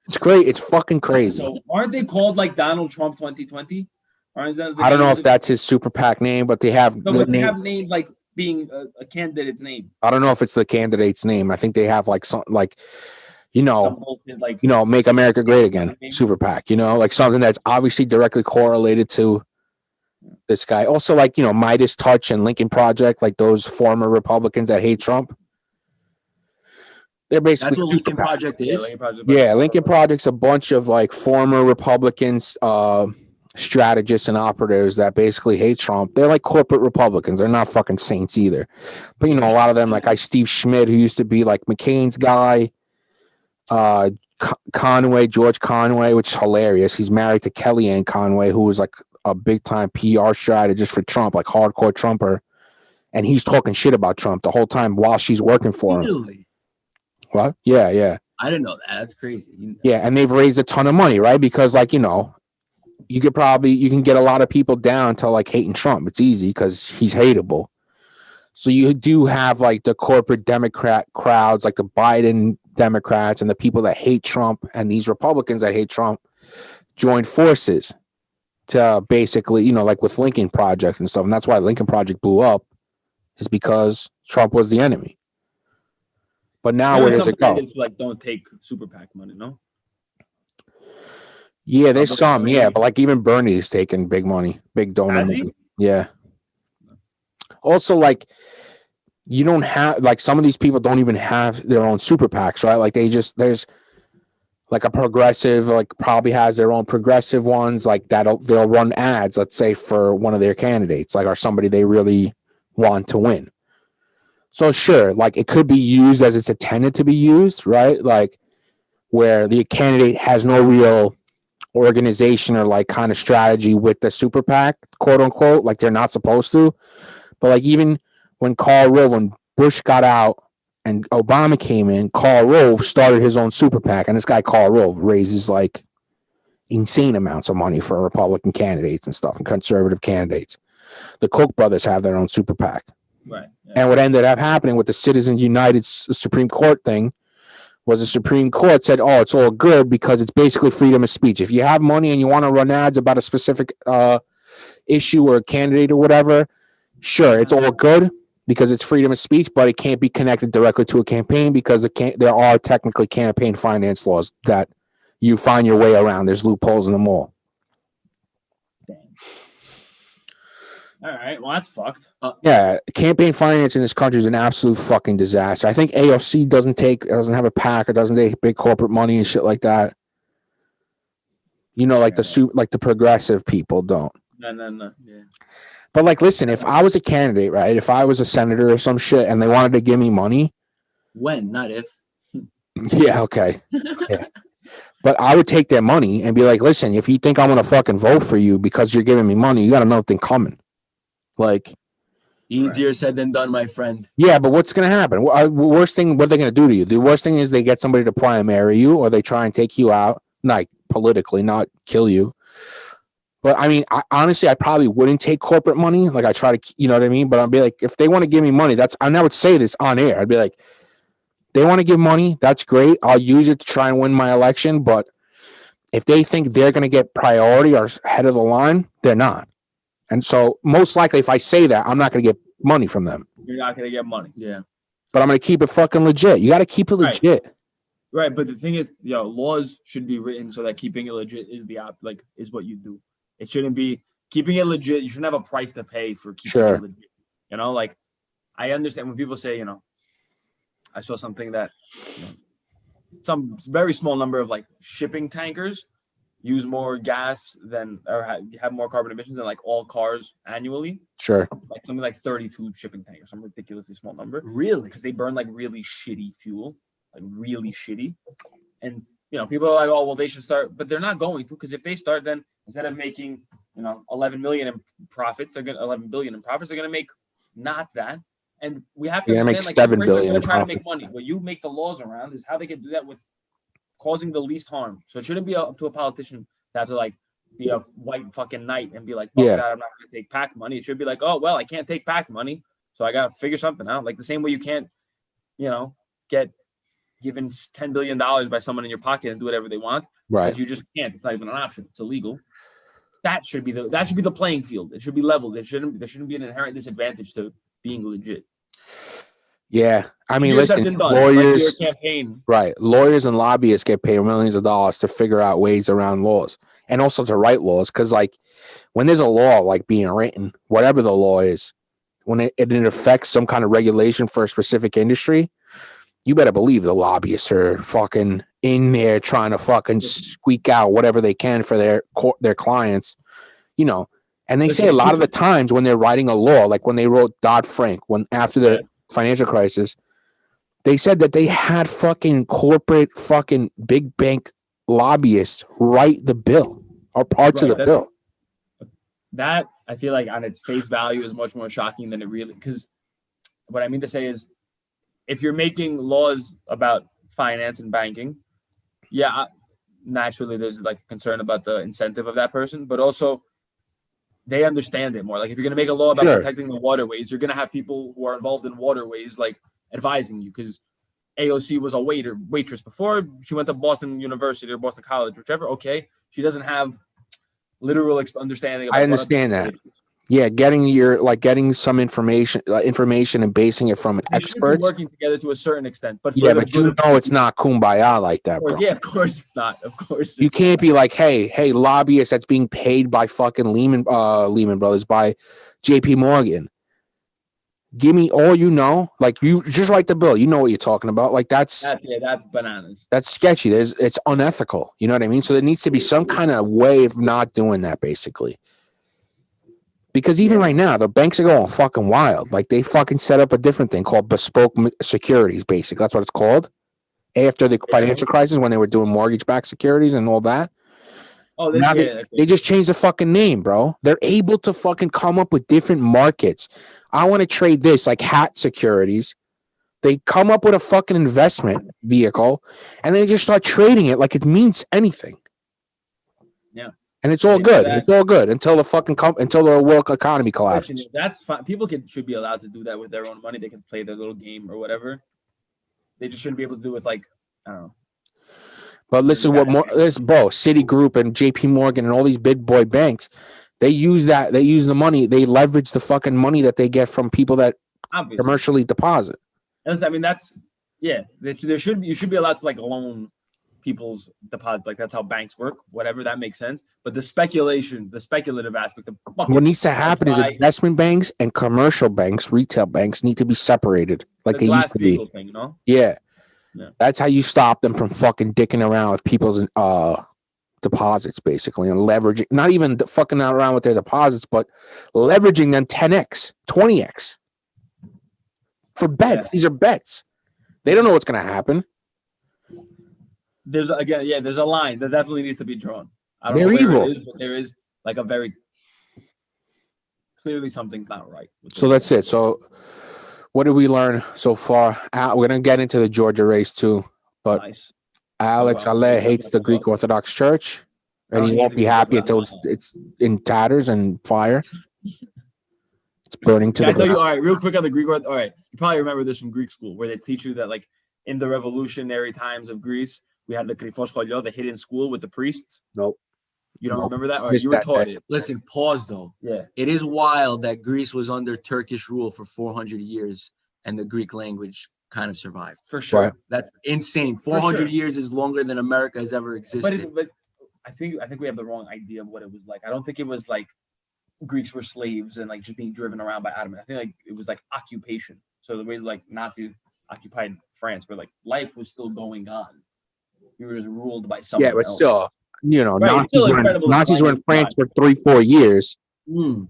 It's great. It's fucking crazy. So aren't they called like Donald Trump 2020? I don't know if that's his super PAC name, but they have. No, but they have names like being a candidate's name. I don't know if it's the candidate's name. I think they have like some like, make America great again. Super PAC. Like something that's obviously directly correlated to this guy. Also, like Midas Touch and Lincoln Project, like those former Republicans that hate Trump. They're basically that's what Lincoln Project is. Lincoln Project's a bunch of like former Republicans, strategists and operatives that basically hate Trump. They're like corporate Republicans. They're not fucking saints either. But a lot of them, like Steve Schmidt, who used to be like McCain's guy, George Conway, which is hilarious. He's married to Kellyanne Conway, who was like a big time PR strategist for Trump, like hardcore Trumper, and he's talking shit about Trump the whole time while she's working for him. Really? What? Yeah. I didn't know that. That's crazy. Yeah, and they've raised a ton of money, right? Because like, you can get a lot of people down to like hating Trump. It's easy because he's hateable. So you do have like the corporate Democrat crowds, like the Biden Democrats and the people that hate Trump and these Republicans that hate Trump join forces to basically, like with Lincoln Project and stuff. And that's why Lincoln Project blew up, is because Trump was the enemy. But now where does it go? Like, don't take super PAC money, no? Yeah, there's some, but like even Bernie's taking big money, big donor money. Yeah. Also, like, you don't have, like, some of these people don't even have their own super PACs, right? Like, there's like a progressive, like, probably has their own progressive ones, like they'll run ads, let's say, for one of their candidates, like, or somebody they really want to win. So sure, like, it could be used as it's intended to be used, right? Like, where the candidate has no real organization or like kind of strategy with the super PAC, quote unquote, like they're not supposed to. But like even when when Bush got out and Obama came in, Karl Rove started his own super PAC, and this guy Karl Rove raises like insane amounts of money for Republican candidates and stuff and conservative candidates. The Koch brothers have their own super PAC. Right. Yeah. And what ended up happening with the Citizens United Supreme Court thing was the Supreme Court said, oh, it's all good because it's basically freedom of speech. If you have money and you want to run ads about a specific issue or a candidate or whatever, sure, it's all good because it's freedom of speech, but it can't be connected directly to a campaign because there are technically campaign finance laws that you find your way around. There's loopholes in them all. All right, well, that's fucked. Yeah, campaign finance in this country is an absolute fucking disaster. I think AOC doesn't have a PAC or doesn't take big corporate money and shit like that. Like the progressive people don't. No. Yeah. But like, listen, if I was a candidate, right? If I was a senator or some shit and they wanted to give me money. When, not if. Yeah, okay. Yeah. But I would take their money and be like, listen, if you think I'm going to fucking vote for you because you're giving me money, you got another thing coming. Like, easier said than done, my friend. Yeah, but what's going to happen? Worst thing, what are they going to do to you? The worst thing is they get somebody to primary you, or they try and take you out, like politically, not kill you. But I mean, honestly, I probably wouldn't take corporate money. Like, I try to, you know what I mean? But I'd be like, if they want to give me money, I would say this on air. I'd be like, they want to give money, that's great. I'll use it to try and win my election. But if they think they're going to get priority or head of the line, they're not. And so most likely if I say that, I'm not going to get money from them. You're not going to get money. Yeah. But I'm going to keep it fucking legit. You got to keep it legit. Right. But the thing is, laws should be written so that keeping it legit is is what you do. It shouldn't be keeping it legit. You shouldn't have a price to pay for keeping it legit. Like, I understand when people say, I saw something that some very small number of like shipping tankers use more gas or have more carbon emissions than like all cars annually. Sure. Like something like 32 shipping tankers, some ridiculously small number. Really? Because they burn like really shitty fuel, like really shitty. And, people are like, oh, well, they should start, but they're not going to, because if they start, then instead of making, 11 million in profits, 11 billion in profits, they're going to make not that. And we have to understand, like 7 billion. They're trying to make money. What you make the laws around is how they can do that with causing the least harm. So it shouldn't be up to a politician to have to like be a white fucking knight and be like, I'm not going to take PAC money. It should be like, oh, well, I can't take PAC money, so I got to figure something out. Like the same way you can't, get given $10 billion by someone in your pocket and do whatever they want. Right. Because you just can't. It's not even an option. It's illegal. That should be the playing field. It should be leveled. There shouldn't be an inherent disadvantage to being legit. Yeah, I mean, listen, lawyers, like campaign. Right? Lawyers and lobbyists get paid millions of dollars to figure out ways around laws, and also to write laws. Because, like, when there's a law like being written, whatever the law is, when it affects some kind of regulation for a specific industry, you better believe the lobbyists are fucking in there trying to fucking squeak out whatever they can for their clients, And they say a lot of the times when they're writing a law, like when they wrote Dodd-Frank, after the financial crisis, they said that they had fucking corporate fucking big bank lobbyists write the bill or parts of the bill. that I feel like on its face value is much more shocking than it really. Because what I mean to say is, if you're making laws about finance and banking, yeah, naturally there's like a concern about the incentive of that person, but also they understand it more. Like if you're going to make a law about protecting the waterways, you're going to have people who are involved in waterways like advising you, because AOC was a waitress before. She went to Boston University or Boston College, whichever. Okay, she doesn't have literal understanding of. I understand that. Yeah, getting some information and basing it from experts. Working together to a certain extent, but yeah, but it's not kumbaya like that, bro. Yeah, of course it's not. Of course, you can't be like, hey, lobbyists that's being paid by fucking Lehman Brothers, by JP Morgan. Give me all you know. Like, you just write the bill. You know what you're talking about. Like, that's bananas. That's sketchy. It's unethical. You know what I mean? So there needs to be some kind of way of not doing that, basically. Because even right now, the banks are going fucking wild. Like, they fucking set up a different thing called bespoke securities, basically. That's what it's called. After the financial crisis, when they were doing mortgage-backed securities and all that. Oh, they just changed the fucking name, bro. They're able to fucking come up with different markets. I want to trade this, like hat securities. They come up with a fucking investment vehicle, and they just start trading it like it means anything. Yeah. And it's all good. It's all good until the world economy collapses. Listen, that's fine. People should be allowed to do that with their own money. They can play their little game or whatever. They just shouldn't be able to do it with, like, I don't know. But listen, Citigroup and JP Morgan and all these big boy banks, they use the money. They leverage the fucking money that they get from people that commercially deposit. I mean, you should be allowed to, like, loan people's deposits. Like, that's how banks work, whatever, that makes sense. But the speculative aspect of what needs to happen is investment banks and commercial banks, retail banks, need to be separated like they used to be. Thing, you know? Yeah. That's how you stop them from fucking dicking around with people's deposits, basically, and leveraging, not even fucking around with their deposits, but leveraging them 10x, 20x for bets. These are bets. They don't know what's going to happen. There's a line that definitely needs to be drawn. I don't know where evil. It is, but there is, like, a very clearly something's not right. So that's it. So what did we learn so far? We're going to get into the Georgia race too, but nice. Alex Ale hates the Greek Orthodox Church, and he won't be happy until it's in tatters and fire. It's burning to the ground. All right, real quick on the Greek Orthodox. All right, you probably remember this from Greek school, where they teach you that, like, in the revolutionary times of Greece, we had the Krifos Cholio, the hidden school with the priests. Nope. You don't remember that? Or you were taught it. Listen, pause though. Yeah. It is wild that Greece was under Turkish rule for 400 years and the Greek language kind of survived. For sure. Right. That's insane. 400 years is longer than America has ever existed. But I think we have the wrong idea of what it was like. I don't think it was like Greeks were slaves and, like, just being driven around by Ottoman. I think, like, it was like occupation. So the ways, like, Nazis occupied France, where, like, life was still going on. We were just ruled by someone else. Yeah, but still, Nazis were in France for 3-4 years.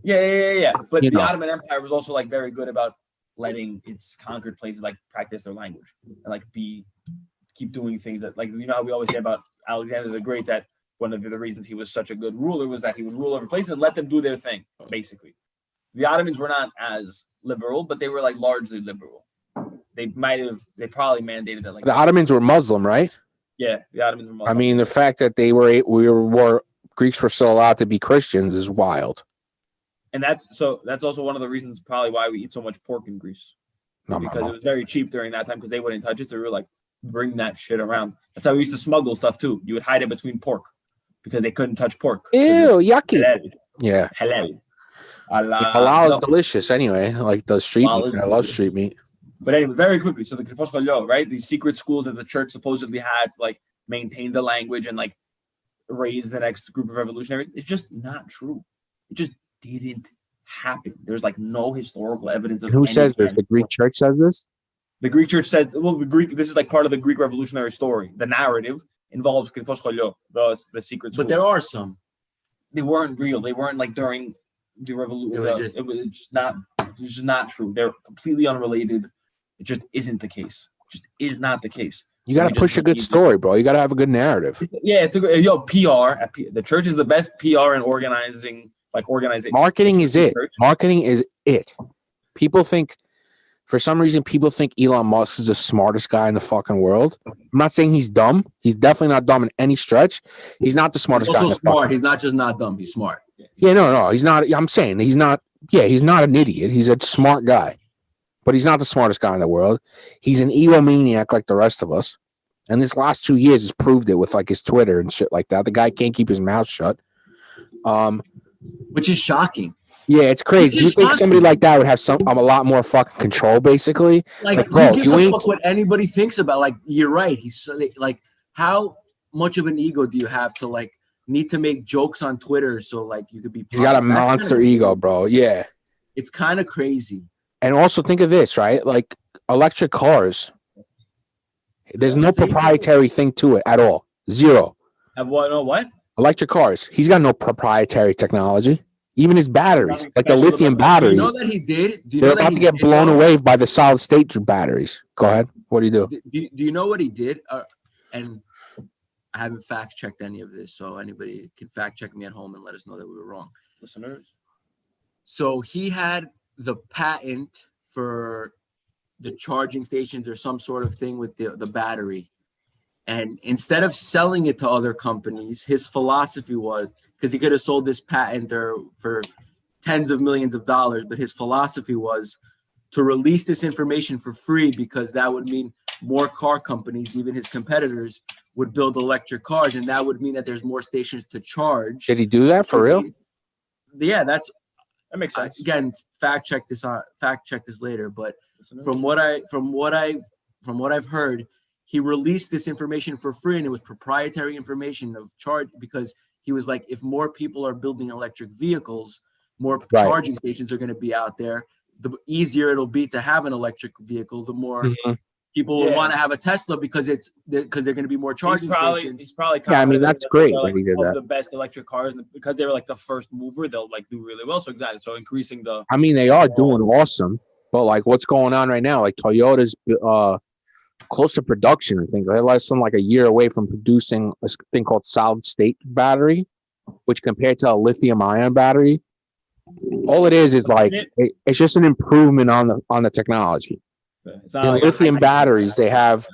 Yeah. But the Ottoman Empire was also, like, very good about letting its conquered places, like, practice their language and, like, keep doing things that, like, you know how we always say about Alexander the Great, that one of the reasons he was such a good ruler was that he would rule over places and let them do their thing, basically. The Ottomans were not as liberal, but they were, like, largely liberal. They probably mandated that, like, the Ottomans were Muslim, right? Yeah, the Ottomans were Muslim. I mean, the fact that Greeks were still allowed to be Christians is wild. And that's also one of the reasons probably why we eat so much pork in Greece. Because it was very cheap during that time, because they wouldn't touch it. So we were like, bring that shit around. That's how we used to smuggle stuff too. You would hide it between pork because they couldn't touch pork. Ew, yucky. Halal. Yeah. Halal. Halal is delicious anyway. Like the street meat. I love street meat. But anyway, very quickly, so the Krifos Cholio, right? These secret schools that the church supposedly had to, like, maintain the language and, like, raise the next group of revolutionaries. It's just not true. It just didn't happen. There's, like, no historical evidence of. Who says this? The Greek church says this? The Greek church says, this is, like, part of the Greek revolutionary story. The narrative involves Krifos Cholio, the secret schools. But there are some. They weren't real. They weren't, like, during the revolution. It was just not true. They're completely unrelated. It just isn't the case. It just is not the case. You got to push a good story, bro. You got to have a good narrative. Yeah, it's PR. The church is the best PR in organizing like organizing. Marketing is it. Marketing is it. People think, for some reason, people think Elon Musk is the smartest guy in the fucking world. I'm not saying he's dumb. He's definitely not dumb in any stretch. He's not the smartest guy. Also smart. He's not just not dumb. He's smart. Yeah, no, he's not. I'm saying he's not. Yeah, he's not an idiot. He's a smart guy, but he's not the smartest guy in the world. He's an egomaniac like the rest of us. And this last 2 years has proved it with like his Twitter and shit like that. The guy can't keep his mouth shut. Which is shocking. Yeah, it's crazy. You think somebody like that would have a lot more fucking control, basically? Like who gives a fuck what anybody thinks about? Like, you're right. He's like, how much of an ego do you have to like need to make jokes on Twitter so like you could be? He's got a monster ego, bro. Yeah, it's kind of crazy. And also think of this, right? Like electric cars. There's no proprietary thing to it at all. Zero. Have what? No, what? Electric cars. He's got no proprietary technology. Even his batteries, like the lithium batteries. Do you know that he did? They're about to get blown away by the solid state batteries. Go ahead. What do you do? Do you know what he did? And I haven't fact checked any of this, so anybody can fact check me at home and let us know that we were wrong. Listeners. So he had the patent for the charging stations or some sort of thing with the battery. And instead of selling it to other companies, his philosophy was, because he could have sold this patent for tens of millions of dollars, but his philosophy was to release this information for free, because that would mean more car companies, even his competitors, would build electric cars, and that would mean that there's more stations to charge. Did he do that for real? Yeah, that makes sense. Again, fact check this later, but from what I've heard, he released this information for free, and it was proprietary information of charge, because he was like, if more people are building electric vehicles, more charging stations are going to be out there. The easier it'll be to have an electric vehicle, the more people will want to have a Tesla, because they're going to be more charging stations. He's probably I mean, that's great that he did that. The best electric cars, because they were like the first mover, they'll like do really well. So exactly, so increasing the. I mean, they are doing awesome, but like, what's going on right now? Like Toyota's close to production. I think they're less than like a year away from producing a thing called solid state battery, which compared to a lithium ion battery, all it is like it's just an improvement on the technology. It's not like lithium batteries, they have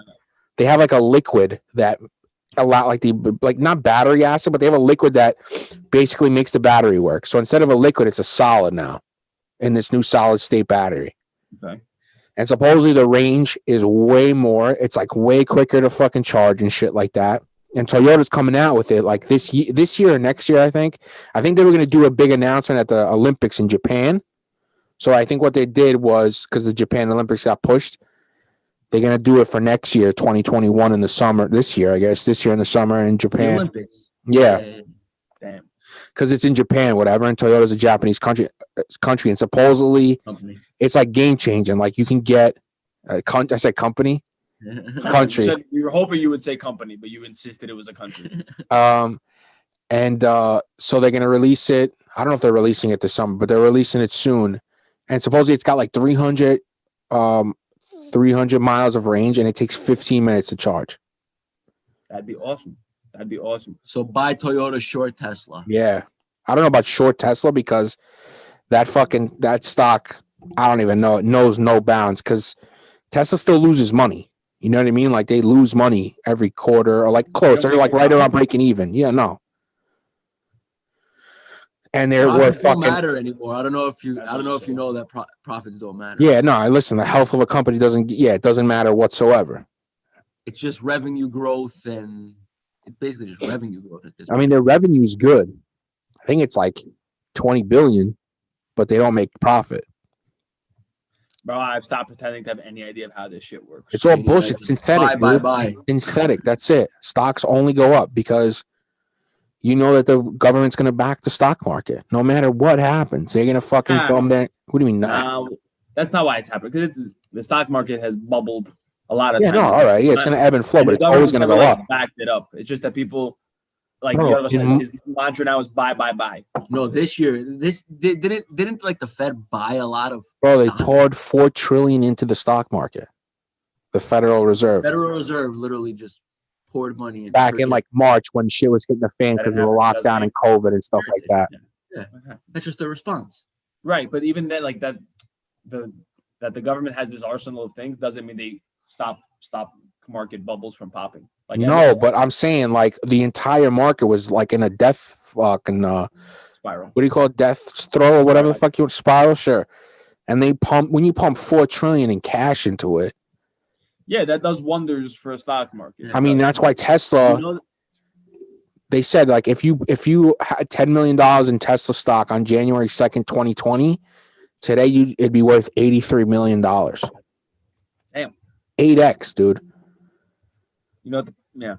like a liquid that not battery acid, but they have a liquid that basically makes the battery work. So instead of a liquid, it's a solid now in this new solid state battery. Okay. And supposedly the range is way more. It's like way quicker to fucking charge and shit like that. And Toyota's coming out with it like this year or next year, I think. I think they were going to do a big announcement at the Olympics in Japan. So I think what they did was, because the Japan Olympics got pushed, they're going to do it for next year, 2021 in the summer. This year in the summer in Japan. The Olympics. Yeah. Damn. Because it's in Japan, whatever, and Toyota's a Japanese country, and supposedly it's like game changing. Like you can get I said company, country. We were hoping you would say company, but you insisted it was a country. And so they're gonna release it. I don't know if they're releasing it this summer, but they're releasing it soon. And supposedly it's got like 300 miles of range, and it takes 15 minutes to charge. That'd be awesome. So buy Toyota, short Tesla. Yeah. I don't know about short Tesla, because that stock, I don't even know. It knows no bounds, because Tesla still loses money. You know what I mean? Like they lose money every quarter, or like close. They're like right around breaking even. Yeah, no. And they're worth fucking. Don't matter anymore. I don't know if you know that profits don't matter. Yeah, no. Listen, the health of a company it doesn't matter whatsoever. It's just revenue growth, and it's basically just revenue growth at this point. I mean, their revenue is good. I think it's like 20 billion, but they don't make profit. Bro, I've stopped pretending to have any idea of how this shit works. It's all bullshit. It's synthetic. Bye. Synthetic. That's it. Stocks only go up because you know that the government's going to back the stock market. No matter what happens, they're going to fucking come there. What do you mean? That's not why it's happening. Because the stock market has bubbled a lot of times. Yeah, no, all right. Yeah, it's going to ebb and flow, but it's always going to go up. Backed it up. It's just that people, like, all of a sudden, his mantra now is buy. No, this year, didn't like the Fed buy a lot of. Bro, they poured $4 trillion into the stock market. The Federal Reserve. Federal Reserve literally just poured money in. Back in like March when shit was hitting the fan because of the lockdown and COVID and stuff like that. Yeah, that's just the response. Right, but even then, like that the government has this arsenal of things doesn't mean they stop market bubbles from popping. Like no, but I'm saying like the entire market was like in a death fucking spiral. What do you call it? Death throw or whatever the fuck you want, spiral, sure. And when you pump $4 trillion in cash into it. Yeah, that does wonders for a stock market. I mean, that's why Tesla. They said like if you had $10 million in Tesla stock on January 2nd, 2020, today it'd be worth $83 million. Damn. 8x, dude. You know, yeah.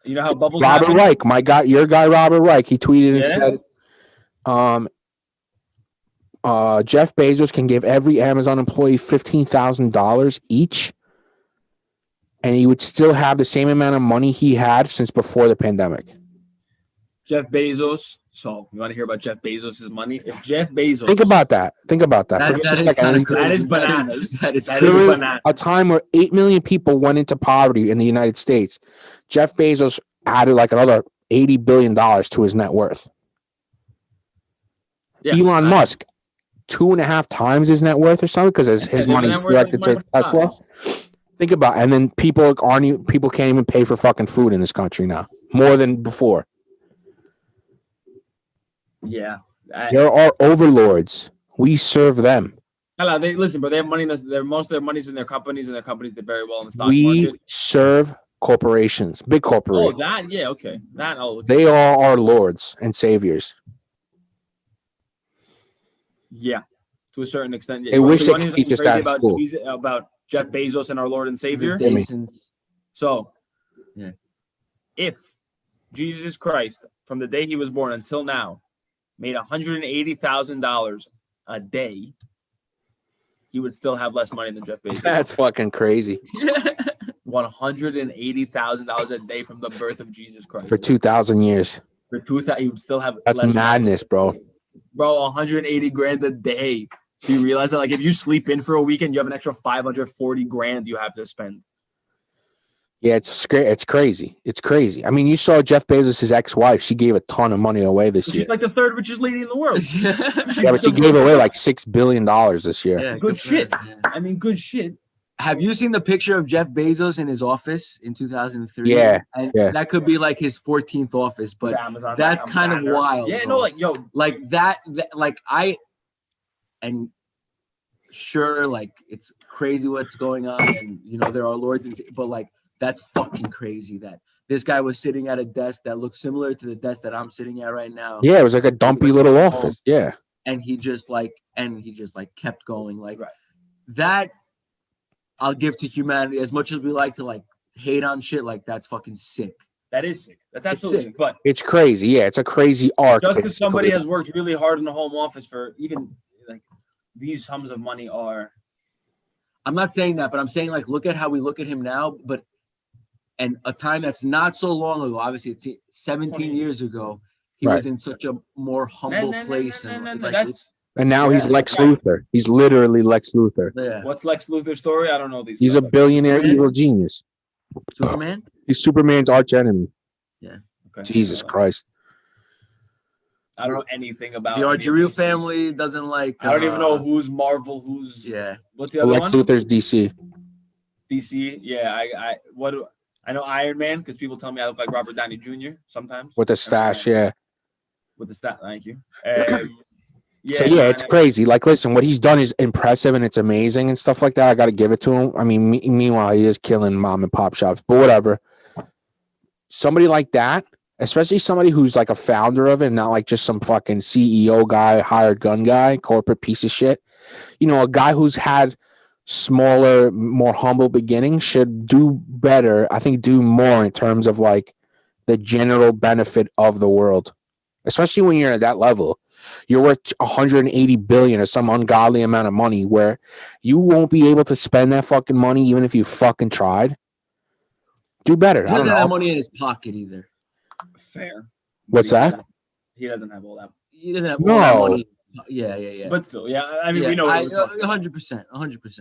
You know how bubbles Robert happen? Reich, your guy Robert Reich, he tweeted and said, Jeff Bezos can give every Amazon employee $15,000 each, and he would still have the same amount of money he had since before the pandemic. Jeff Bezos. So you want to hear about Jeff Bezos' money? If Jeff Bezos, think about that. That is bananas. That is bananas. A time where 8 million people went into poverty in the United States. Jeff Bezos added like another $80 billion to his net worth. Yeah, Elon Musk, 2.5 times his net worth or something because his money's directed to Tesla. Think about it. And then people can't even pay for fucking food in this country now, more than before. Yeah, there are overlords. We serve them. Hello, but they have money. Most of their money's in their companies, and their companies did very well in the stock We market. serve corporations, big corporations. Oh, that yeah, okay. They are our lords and saviors. Yeah, to a certain extent. Yeah. They wish they could teach us that about Jeff Bezos and our Lord and Savior. So, yeah, if Jesus Christ, from the day he was born until now, made $180,000 a day, he would still have less money than Jeff Bezos. That's fucking crazy. $180,000 a day from the birth of Jesus Christ. For 2,000 years. For 2,000, he would still have. That's less madness, money. bro. Bro, 180 grand a day. Do you realize that? Like, if you sleep in for a weekend, you have an extra 540 grand you have to spend. Yeah, it's crazy. It's crazy. I mean, you saw Jeff Bezos' ex-wife. She gave a ton of money away this year. She's like the third richest lady in the world. Yeah, but she gave away like $6 billion this year. Yeah, good shit. I mean, good shit. Have you seen the picture of Jeff Bezos in his office in 2003? Yeah. And that could be like his 14th office, but Amazon, that's kind of wild. Yeah, bro. no, like, yo. Like and sure, like, it's crazy what's going on, and, you know, there are lords, but, like, that's fucking crazy that this guy was sitting at a desk that looked similar to the desk that I'm sitting at right now. Yeah, it was like a dumpy little office. Yeah. And he just kept going. Like, that I'll give to humanity. As much as we like to, like, hate on shit, like, that's fucking sick. That is sick. That's absolutely sick. But it's crazy. Yeah, it's a crazy arc. Just because somebody has worked really hard in the home office for even, like, these sums of money are. I'm not saying that, but I'm saying, like, look at how we look at him now, and a time that's not so long ago, obviously it's 17 years ago, he was in such a more humble place. And now he's Lex Luthor. He's literally Lex Luthor. Yeah. What's Lex Luthor's story? I don't know these. He's a billionaire evil genius. Superman? He's Superman's arch enemy. Yeah. Okay. Jesus Christ. I don't know anything about the Argyril family. Doesn't like. I don't even know who's Marvel, who's What's the other Lex one? Luthor's DC. DC, yeah. I know Iron Man because people tell me I look like Robert Downey Jr. sometimes. With the stash, yeah. With the stash, thank you. It's crazy. Like, listen, what he's done is impressive and it's amazing and stuff like that. I got to give it to him. I mean, meanwhile, he is killing mom and pop shops, but whatever. Somebody like that, especially somebody who's like a founder of it, not like just some fucking CEO guy, hired gun guy, corporate piece of shit. You know, a guy who's had smaller, more humble beginnings should do better. I think do more in terms of like the general benefit of the world, especially when you're at that level. You're worth 180 billion or some ungodly amount of money where you won't be able to spend that fucking money even if you fucking tried. Do better. He doesn't have money in his pocket either. Fair. What's that? He doesn't have all that. He doesn't have all that money. Yeah. But still, I mean, we know 100%.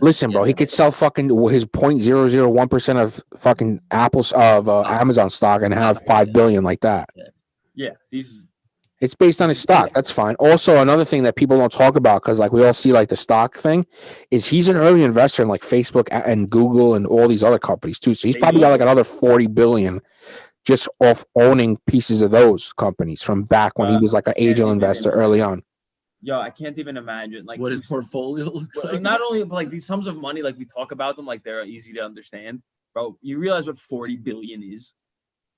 Listen, bro, he could sell fucking his 0.001% of fucking Amazon stock and have 5 billion like that. Yeah, It's based on his stock. That's fine. Also, another thing that people don't talk about, because like we all see like the stock thing, is he's an early investor in like Facebook and Google and all these other companies too. So he's probably got like another 40 billion just off owning pieces of those companies from back when he was like an angel investor early on. Yo, I can't even imagine like what his portfolio looks like. Not only but like these sums of money, like we talk about them, like they're easy to understand, bro. You realize what 40 billion is?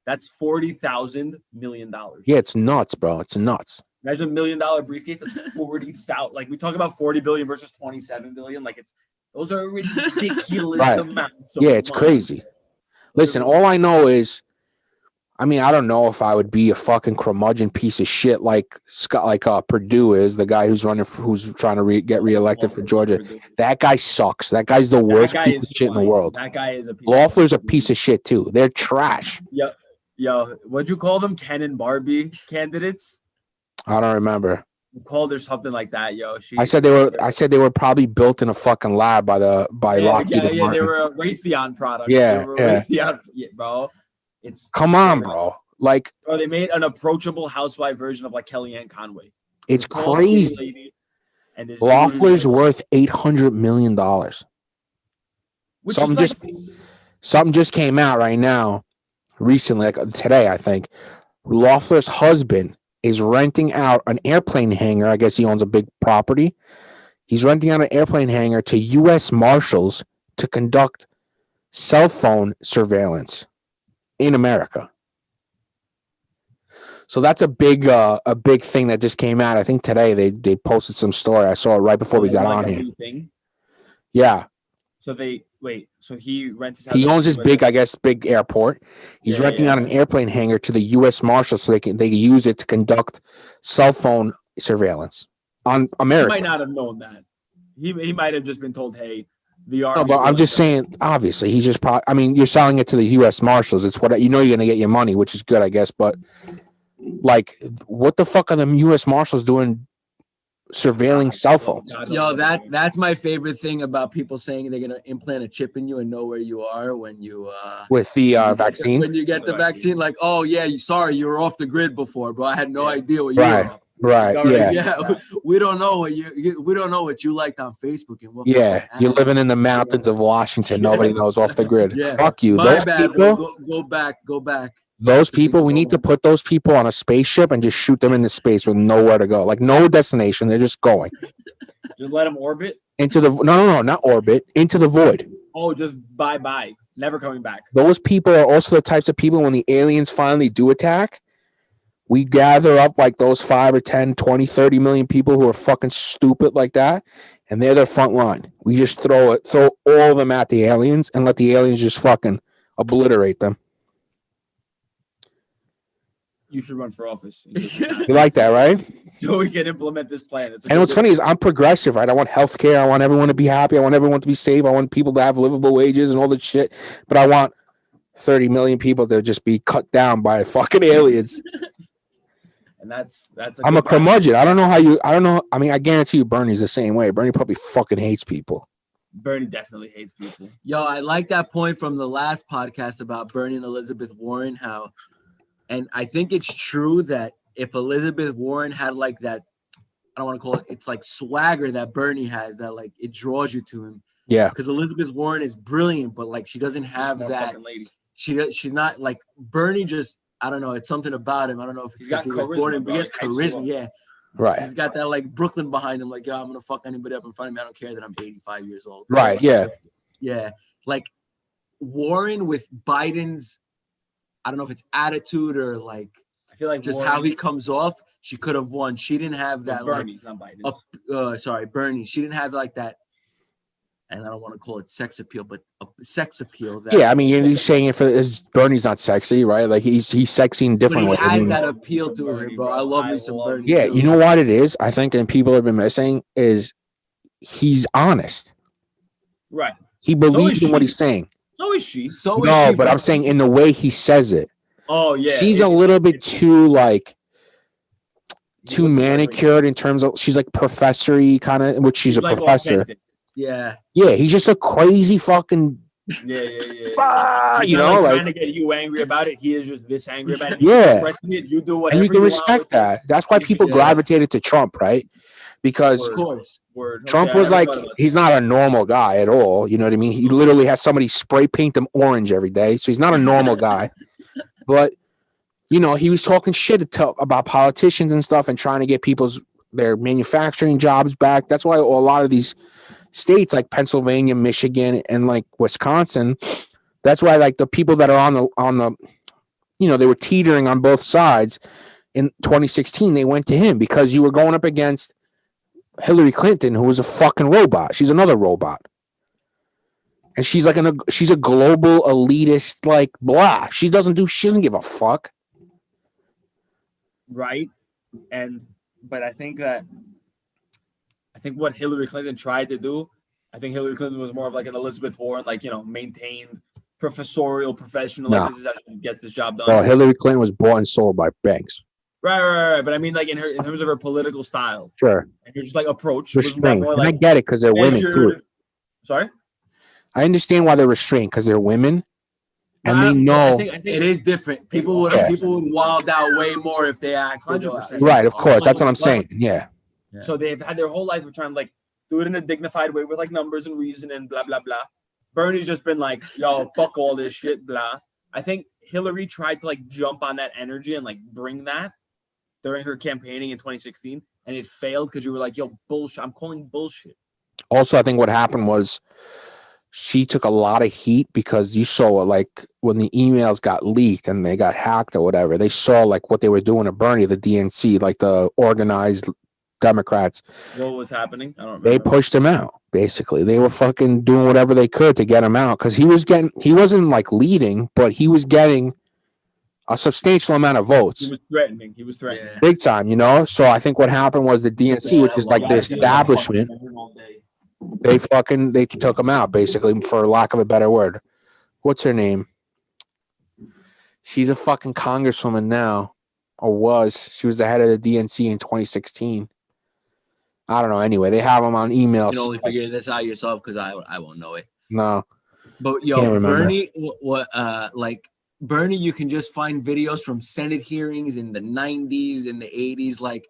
That's $40,000 million. Yeah, it's nuts, bro. It's nuts. Imagine $1 million briefcase. That's 40,000. Like we talk about 40 billion versus 27 billion. Like those are ridiculous amounts. Yeah, it's crazy. Listen, all I know is, I mean, I don't know if I would be a fucking curmudgeon piece of shit like Scott, like Purdue is, the guy who's trying to get reelected for Georgia. That guy sucks. That guy's the worst piece of shit in the world. That guy is a piece. Loeffler's a piece of shit too. They're trash. Yep. Yo, what'd you call them? Ken and Barbie candidates? I don't remember. You called her something like that, yo. I said they were probably built in a fucking lab by Lockheed. Yeah, they were a Raytheon product. Yeah, Raytheon, bro. Come on, bro. Like, bro, they made an approachable housewife version of like Kellyanne Conway. It's crazy. And Loeffler's worth $800 million. Something just came out right now. Recently, like today, I think, Loeffler's husband is renting out an airplane hangar. I guess he owns a big property. He's renting out an airplane hangar to U.S. Marshals to conduct cell phone surveillance in America. So that's a big thing that just came out. I think today they posted some story. I saw it right before we got on here. Yeah. So he rents his house. He owns this big airport. He's renting out an airplane hangar to the U.S. Marshals so they can use it to conduct cell phone surveillance on America. He might not have known that. He might have just been told, "Hey, the Army." No, but I'm just saying. Obviously, he's just probably. I mean, you're selling it to the U.S. Marshals. It's what you're going to get your money, which is good, I guess. But like, what the fuck are the U.S. Marshals doing? Surveilling cell phones. Yo, that's my favorite thing about people saying they're gonna implant a chip in you and know where you are when you with the vaccine. When you get the vaccine, like, oh yeah, you were off the grid before, bro. I had no idea what you were. Right. Yeah. We don't know what you liked on Facebook and what. Yeah, you're living in the mountains of Washington. Nobody knows off the grid. Yeah. Fuck you. My bad, bro. Go back. Those people, we need to put those people on a spaceship and just shoot them into space with nowhere to go. Like no destination. They're just going. Just let them orbit? Into the no, not orbit. Into the void. Oh, just bye. Never coming back. Those people are also the types of people when the aliens finally do attack, we gather up like those 5 or 10, 20, 30 million people who are fucking stupid like that, and they're their front line. We just throw all of them at the aliens and let the aliens just fucking obliterate them. You should run for office. You like that, right? So we can implement this plan. And what's funny is I'm progressive, right? I want healthcare. I want everyone to be happy. I want everyone to be safe. I want people to have livable wages and all that shit. But I want 30 million people to just be cut down by fucking aliens. And that's. I'm a curmudgeon. I don't know. I mean, I guarantee you, Bernie's the same way. Bernie probably fucking hates people. Bernie definitely hates people. Yo, I like that point from the last podcast about Bernie and Elizabeth Warren. And I think it's true that if Elizabeth Warren had like that, I don't want to call it, it's like swagger that Bernie has, that like it draws you to him. Yeah. Because Elizabeth Warren is brilliant, but like she doesn't have that. She's not like Bernie. Just I don't know. It's something about him. I don't know if it's because he was born in, but he has charisma. Yeah. Right. He's got that like Brooklyn behind him. Like, yo, I'm gonna fuck anybody up in front of me. I don't care that I'm 85 years old. Right. Yeah. Yeah. Like Warren with Biden's, I don't know if it's attitude or like, I feel like just Warren, how he comes off. She could have won. She didn't have that. Bernie, not Biden. Bernie. She didn't have like that. And I don't want to call it sex appeal, but a sex appeal. That, yeah, I mean, you're saying it for Bernie's not sexy, right? Like he's sexy in different ways. He has that appeal to her, bro. I love me some Bernie. Yeah, you know what it is? I think, and people have been missing is he's honest. Right. He believes in what he's saying. So is she. No, but I'm saying in the way he says it. Oh yeah. She's a little bit too manicured in terms of she's like professory kind of, which she's a professor. Authentic. Yeah. Yeah, he's just a crazy fucking Yeah. You know, like trying to get you angry about it. He is just this angry about it. Yeah. Expressing it, you do whatever and you can respect that. That's why people gravitated to Trump, right? Because Trump was like, he's not a normal guy at all. You know what I mean? He literally has somebody spray paint him orange every day. So he's not a normal guy. But, you know, he was talking shit about politicians and stuff and trying to get their manufacturing jobs back. That's why a lot of these states like Pennsylvania, Michigan, and like Wisconsin, that's why like the people that are on the, you know, they were teetering on both sides in 2016. They went to him because you were going up against Hillary Clinton, who was a fucking robot. She's another robot. And she's like she's a global elitist, like blah. She doesn't give a fuck. Right. But I think what Hillary Clinton tried to do, I think Hillary Clinton was more of like an Elizabeth Warren, like, you know, maintained professorial, professional. Like, this is how she gets this job done. Well, Hillary Clinton was bought and sold by banks. Right. But I mean, like in terms of her political style. Sure. And you're just like approach. Wasn't that more like, I get it because they're women too. Sorry? I understand why they're restrained because they're women. And they know I think it is different. People would wild out way more if they act 100%. Right, of course. That's what I'm saying. Yeah. So they've had their whole life of trying to like do it in a dignified way with like numbers and reason and blah blah blah. Bernie's just been like, yo, fuck all this shit, blah. I think Hillary tried to like jump on that energy and like bring that during her campaigning in 2016, and it failed because you were like, yo, bullshit. I'm calling bullshit. Also, I think what happened was she took a lot of heat because you saw like when the emails got leaked and they got hacked or whatever, they saw like what they were doing to Bernie, the DNC, like the organized Democrats. What was happening? I don't remember. They pushed him out. Basically, they were fucking doing whatever they could to get him out because he wasn't like leading, but he was getting a substantial amount of votes. He was threatening. Big time, you know? So I think what happened was the DNC, which is like the establishment, they took him out, basically, for lack of a better word. What's her name? She's a fucking congresswoman now, or was. She was the head of the DNC in 2016. I don't know. Anyway, they have him on emails. You can only figure this out yourself because I won't know it. No. But yo, Bernie, Bernie, you can just find videos from Senate hearings in the 90s, in the 80s. Like,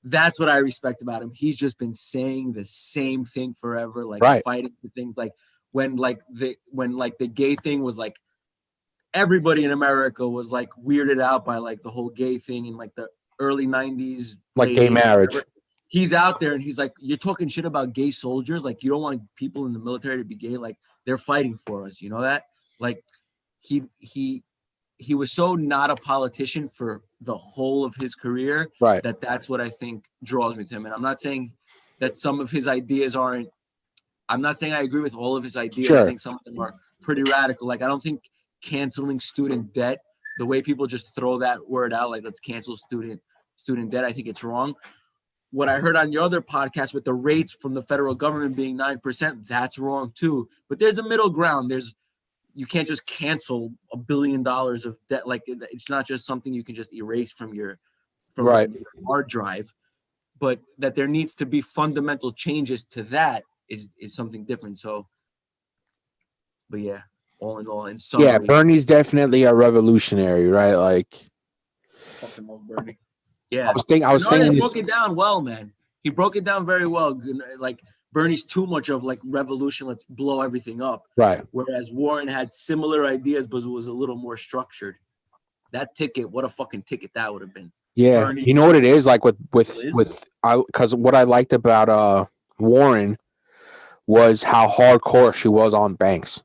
that's what I respect about him. He's just been saying the same thing forever, like fighting for things like when the gay thing was like, everybody in America was like weirded out by like the whole gay thing in like the early 90s. Like gay marriage. He's out there and he's like, you're talking shit about gay soldiers. Like, you don't want people in the military to be gay. Like, they're fighting for us. You know that? Like, he was so not a politician for the whole of his career. Right. That's what I think draws me to him. And I'm not saying that some of his ideas aren't. I'm not saying I agree with all of his ideas. Sure. I think some of them are pretty radical. Like, I don't think canceling student debt, the way people just throw that word out, like, let's cancel student debt, I think it's wrong. What I heard on your other podcast with the rates from the federal government being 9%, that's wrong too. But there's a middle ground. You can't just cancel $1 billion of debt. Like, it's not just something you can just erase from your hard drive, but that there needs to be fundamental changes to that is something different. So, but yeah, all in all, in summary, yeah, Bernie's definitely a revolutionary, right? Like, fucking love Bernie. Yeah, I was thinking. He broke it down well, man. He broke it down very well. Like, Bernie's too much of like revolution. Let's blow everything up. Right. Whereas Warren had similar ideas, but it was a little more structured. That ticket, what a fucking ticket that would have been. Yeah. Bernie, you know what it is like because what I liked about Warren was how hardcore she was on banks.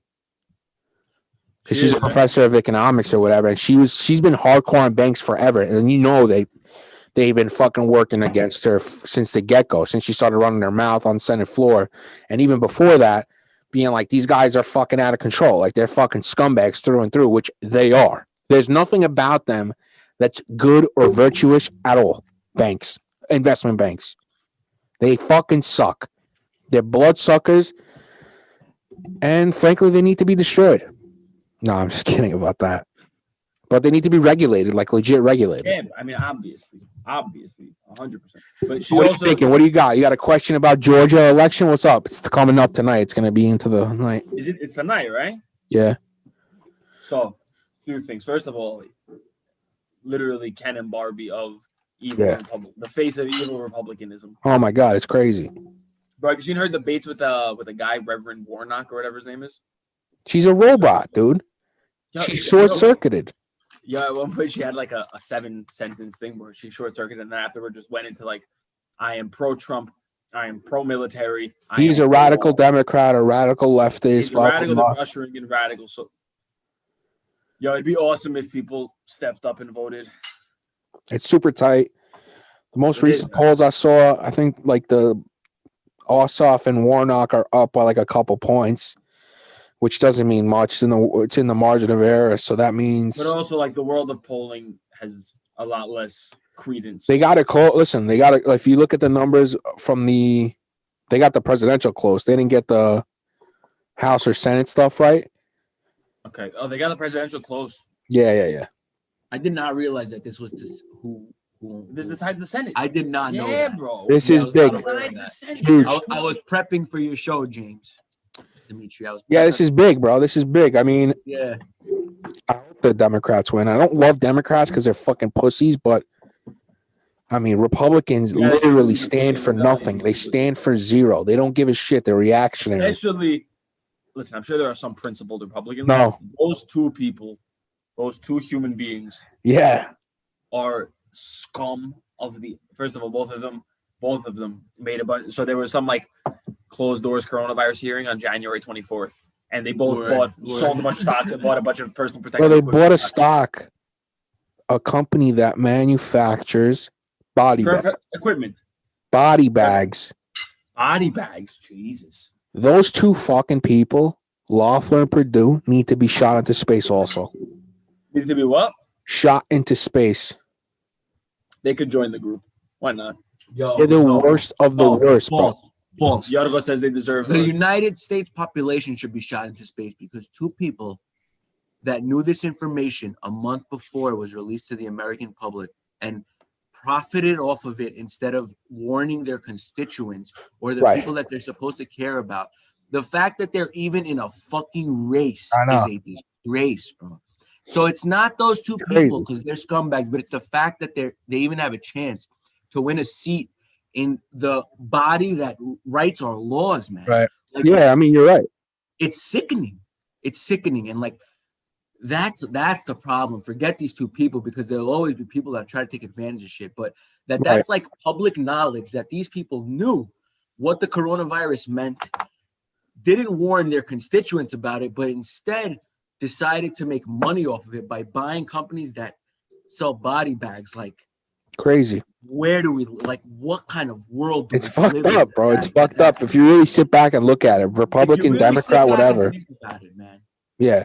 Because she's a professor of economics or whatever, and she's been hardcore on banks forever, and you know they've been fucking working against her since the get-go, since she started running her mouth on the Senate floor. And even before that, being like, these guys are fucking out of control. Like, they're fucking scumbags through and through, which they are. There's nothing about them that's good or virtuous at all. Banks, investment banks. They fucking suck. They're bloodsuckers. And frankly, they need to be destroyed. No, I'm just kidding about that. But they need to be regulated, like legit regulated. Yeah, I mean, obviously, 100%. But she What also. are you thinking? What do you got? You got a question about Georgia election? What's up? It's coming up tonight. It's going to be into the night. Is it? It's tonight, right? Yeah. So, few things. First of all, literally Ken and Barbie of evil Republic, the face of evil republicanism. Oh my God, it's crazy. Bro, have you seen her debates with a guy, Reverend Warnock or whatever his name is? She's a robot, dude. She's short-circuited. Yeah, at one point she had like a 7-sentence thing where she short-circuited, and then afterward just went into like, I am pro-Trump, I am pro-military. He's a radical Democrat, a radical leftist. He's a radical Russian radical. So, it'd be awesome if people stepped up and voted. It's super tight. The most recent polls I saw, I think like the Ossoff and Warnock are up by like a couple points, which doesn't mean much. It's in the margin of error, so that means. But also, like the world of polling has a lot less credence. They got it close. Listen, they got it. If you look at the numbers from they got the presidential close. They didn't get the House or Senate stuff right. Okay. Oh, they got the presidential close. Yeah. I did not realize that this was who this besides the Senate. I did not know. Yeah, that. bro. This is big. Huge. I was prepping for your show, James. Dimitri, this is big, bro. This is big. I mean, yeah. I hope the Democrats win. I don't love Democrats because they're fucking pussies, but I mean, Republicans literally stand for nothing. They stand for zero. They don't give a shit. They're reactionary. Especially, listen, I'm sure there are some principled Republicans. No. Those two people, those two human beings, are scum of the. First of all, both of them made a bunch. So there was some like closed doors coronavirus hearing on January 24th, and they both sold a bunch of stocks and bought a bunch of personal protection. Well, they bought a company that manufactures equipment, body bags. Jesus. Those two fucking people, Loeffler and Purdue, need to be shot into space. Also, need to be what? Shot into space. They could join the group. Why not? They're the worst of the worst, bro. False. Yargo says they deserve the United States population should be shot into space because two people that knew this information a month before it was released to the American public and profited off of it instead of warning their constituents or the people that they're supposed to care about. The fact that they're even in a fucking race is a disgrace, bro. So it's not those two people because they're scumbags, but it's the fact that they even have a chance to win a seat in the body that writes our laws, man. Right. Like, I mean, you're right. It's sickening. And like that's the problem. Forget these two people because there'll always be people that try to take advantage of shit. But that's like public knowledge that these people knew what the coronavirus meant, didn't warn their constituents about it, but instead decided to make money off of it by buying companies that sell body bags like crazy. Where do we what kind of world do it's fucked up, bro. It's fucked up. If you really sit back and look at it, Republican, really Democrat, whatever. Think about it, man. Yeah.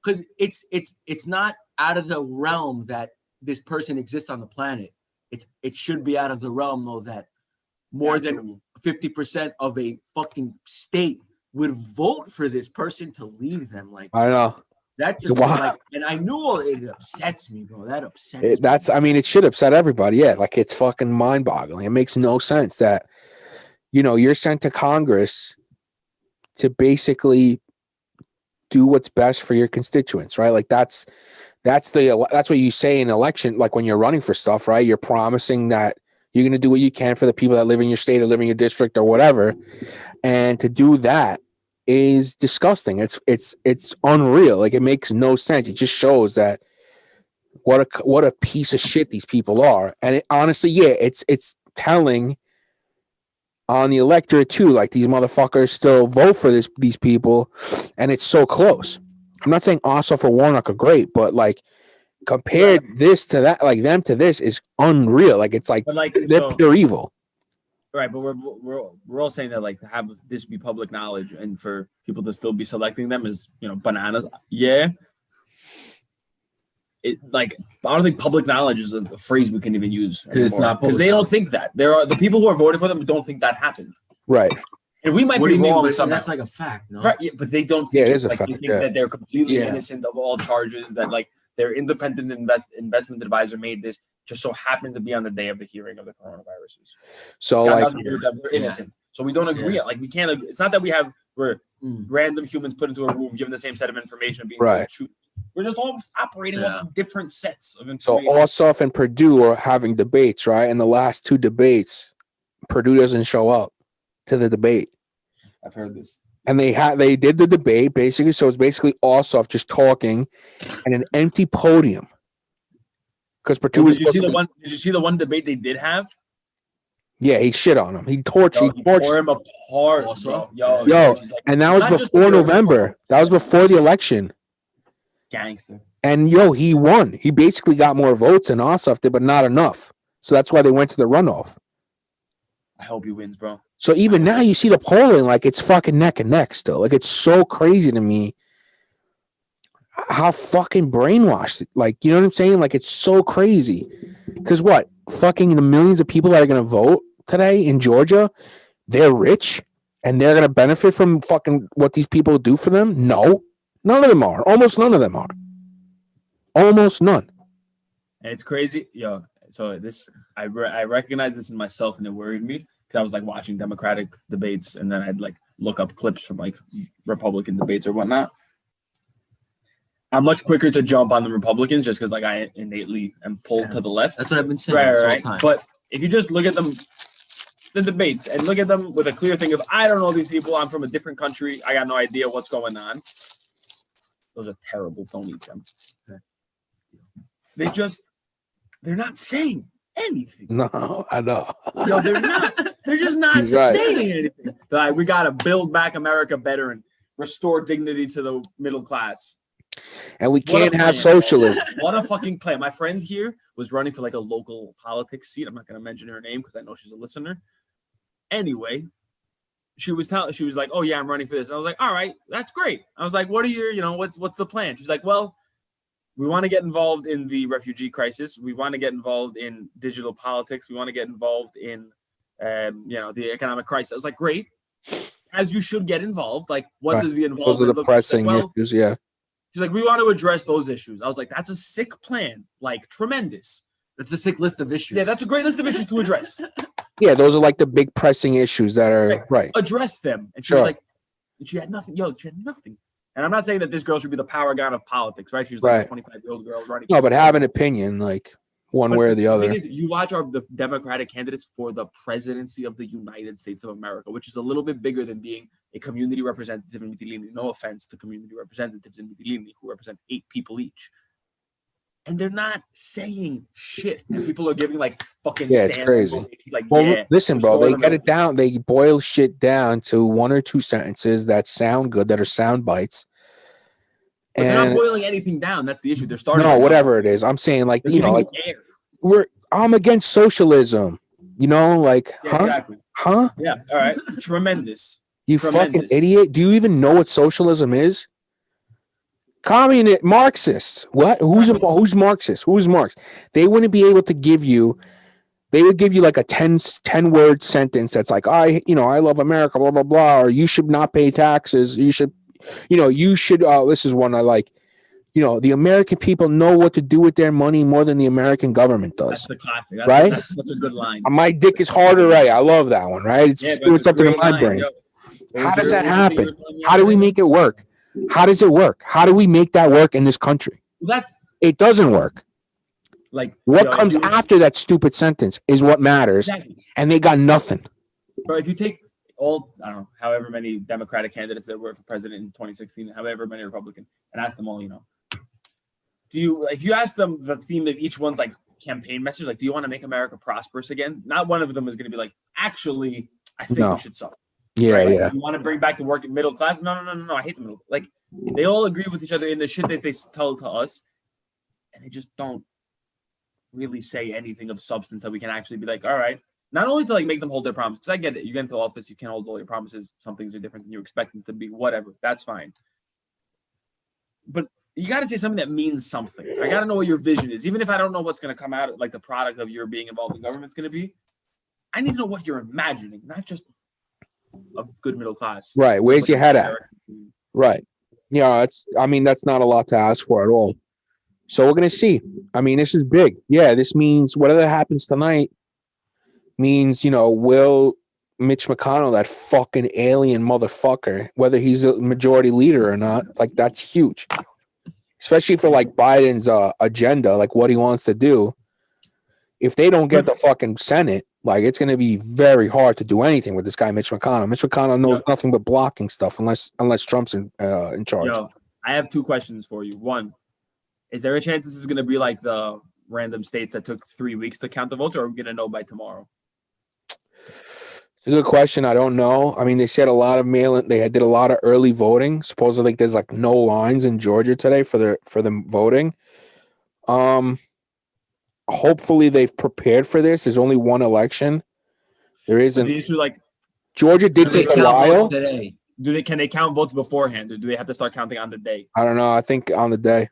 Because it's not out of the realm that this person exists on the planet. It should be out of the realm though that more than 50% of a fucking state would vote for this person to lead them. Like I know. That just and I knew it upsets me, bro. That upsets me. I mean, it should upset everybody. Yeah, like it's fucking mind-boggling. It makes no sense that, you're sent to Congress to basically do what's best for your constituents, right? Like that's what you say in election, like when you're running for stuff, right? You're promising that you're going to do what you can for the people that live in your state or live in your district or whatever, and to do that is disgusting. It's unreal. Like it makes no sense. It just shows that what a piece of shit these people are. And honestly, it's telling on the electorate too. Like these motherfuckers still vote for these people, and it's so close. I'm not saying Ossoff or Warnock are great, but like compared this to that, like them to this is unreal. Like it's like they're pure evil. Right, but we're all saying that like to have this be public knowledge and for people to still be selecting them is bananas. Yeah, I don't think public knowledge is a phrase we can even use because they don't think that there are the people who are voting for them who don't think that happened. Right, and we might be wrong. That's like a fact, no? Right, yeah, but they don't. Think it is a fact. They think that they're completely innocent of all charges. That like their independent investment advisor made this. Just so happened to be on the day of the hearing of the coronaviruses. So like they're innocent. So we don't agree. Like we can't. It's not that we're random humans put into a room given the same set of information and being right. We're just all operating off of different sets of information. So Ossoff and Purdue are having debates, right? And the last two debates, Purdue doesn't show up to the debate. I've heard this. And they did the debate basically. So it's basically Ossoff just talking and an empty podium. Because Purdue was. Did you see the one debate they did have? Yeah, he shit on him. He torched him apart. And that was before November. That was before the election. Gangster. And he won. He basically got more votes than Ossoff did, but not enough. So that's why they went to the runoff. I hope he wins, bro. So even now you see the polling, like it's fucking neck and neck still. Like it's so crazy to me how fucking brainwashed. Like, you know what I'm saying? Like it's so crazy. Because what? Fucking the millions of people that are going to vote today in Georgia, they're rich and they're going to benefit from fucking what these people do for them? No. None of them are. Almost none of them are. Almost none. And it's crazy. So I recognize this in myself and it worried me because I was like watching Democratic debates and then I'd like look up clips from like Republican debates or whatnot. I'm much quicker to jump on the Republicans just because like I innately am pulled to the left. That's what I've been saying right. But if you just look at them, the debates, and look at them with a clear thing of I don't know these people, I'm from a different country, I got no idea what's going on. Those are terrible. Don't eat them. They're not saying anything. No, I know. They're not. They're just not saying anything. Like, we got to build back America better and restore dignity to the middle class. And we can't have socialism. What a fucking plan. My friend here was running for like a local politics seat. I'm not going to mention her name because I know she's a listener. Anyway, she was like, oh yeah, I'm running for this. And I was like, all right, that's great. I was like, what are your, what's the plan? She's like, well, we want to get involved in the refugee crisis. We want to get involved in digital politics. We want to get involved in, the economic crisis. I was like, great. As you should get involved. Like, what does the involvement look like? Those are the pressing issues, yeah. She's like, we want to address those issues. I was like, that's a sick plan. Like, tremendous. That's a sick list of issues. Yeah, that's a great list of issues to address. Yeah, those are like the big pressing issues that are right. Address them. And she was like, she had nothing. She had nothing. And I'm not saying that this girl should be the paragon of politics, right? She was like a 25-year-old girl running. No, but have an opinion, like one way or the other. Is, you watch the Democratic candidates for the presidency of the United States of America, which is a little bit bigger than being a community representative in Mytilene. No offense to community representatives in Mytilene who represent 8 people each. And they're not saying shit. And people are giving like fucking it's crazy. Like, listen, bro, they get it down. They boil shit down to 1 or 2 sentences that sound good, that are sound bites. But they're not boiling anything down. That's the issue. They're starting. No, whatever it is. I'm saying like, I'm against socialism. Exactly. Huh? Yeah. All right. Tremendous. You fucking idiot. Do you even know what socialism is? Communist Marxists. What? Who's Marxist? Who's Marx? They wouldn't be able to give you. They would give you like a 10-word sentence that's like, I love America, blah, blah, blah, or you should not pay taxes. You should, this is one I like. The American people know what to do with their money more than the American government does. That's the classic. Right? That's such a good line. My dick is harder, right? I love that one, right? It's doing something in my brain. How does that happen? How do we make it work? How does it work? How do we make that work in this country? It doesn't work. Like what comes after that stupid sentence is what matters, and they got nothing. Bro, if you take all, I don't know, however many Democratic candidates there were for president in 2016, however many Republican, and ask them all, if you ask them the theme of each one's like campaign message, like, do you want to make America prosperous again? Not one of them is going to be like, actually, I think we should suffer. Yeah, right? yeah. You want to bring back the working middle class? No. I hate the middle. Like, they all agree with each other in the shit that they tell to us, and they just don't really say anything of substance that we can actually be like, all right. Not only to like make them hold their promises, because I get it. You get into office, you can't hold all your promises. Some things are different than you expect them to be. Whatever, that's fine. But you got to say something that means something. I got to know what your vision is, even if I don't know what's going to come out, like the product of your being involved in government is going to be. I need to know what you're imagining, not just a good middle class. Right. Where's your head at? Right. That's not a lot to ask for at all. So we're going to see. I mean, this is big. Yeah, this means whatever happens tonight means, will Mitch McConnell, that fucking alien motherfucker, whether he's a majority leader or not, like that's huge. Especially for like Biden's agenda, like what he wants to do. If they don't get the fucking Senate, like it's going to be very hard to do anything with this guy, Mitch McConnell. Mitch McConnell knows nothing but blocking stuff unless Trump's in charge. Yo, I have 2 questions for you. One, is there a chance this is going to be like the random states that took 3 weeks to count the votes, or are we going to know by tomorrow? It's a good question. I don't know. I mean, they said a lot of mail-in. They did a lot of early voting. Supposedly, there's like no lines in Georgia today for the voting. Hopefully, they've prepared for this. There's only one election. There isn't. The issue, like Georgia did take a while. Today. Can they count votes beforehand, or do they have to start counting on the day? I don't know. I think on the day.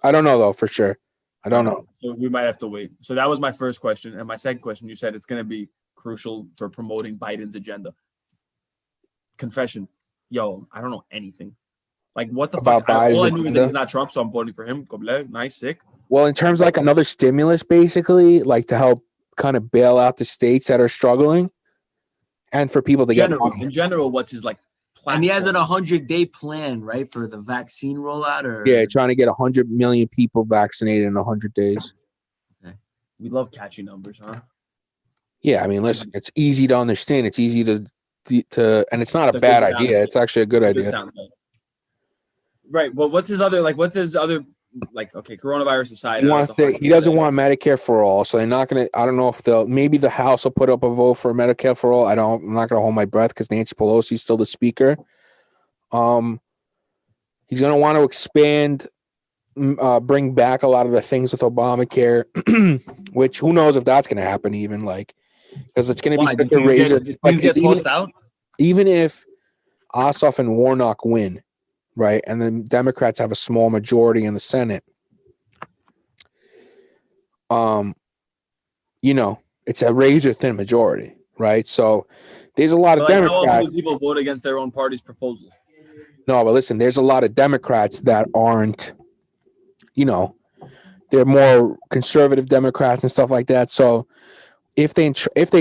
I don't know though for sure. I don't know. So we might have to wait. So that was my first question, and my second question. You said it's going to be crucial for promoting Biden's agenda. Confession, yo, I don't know anything. Like what the About fuck? All I knew is agenda? that he's not Trump, so I'm voting for him. Nice, sick. Well, in terms of like another stimulus, basically, like to help kind of bail out the states that are struggling, and for people to get money. In general, what's his like? Platform? And he has an 100-day plan, right, for the vaccine rollout, or Yeah, trying to get 100 million people vaccinated in 100 days. Okay. We love catchy numbers, huh? Yeah, I mean, listen, it's easy to understand. It's easy to and it's not a bad idea. It's actually a good idea. Right. Well, what's his other like? Okay, coronavirus aside, He doesn't want Medicare for all, so they're not gonna. I don't know if maybe the House will put up a vote for Medicare for all. I'm not gonna hold my breath because Nancy Pelosi is still the speaker. He's gonna want to expand, bring back a lot of the things with Obamacare, which who knows if that's gonna happen even because it's gonna be such a razor. Get tossed out. Even if Ossoff and Warnock win, right, and the Democrats have a small majority in the Senate, it's a razor thin majority, right? So there's a lot of Democrats. How often do people vote against their own party's proposals? No, but listen, there's a lot of Democrats that aren't, they're more conservative Democrats and stuff like that. So if they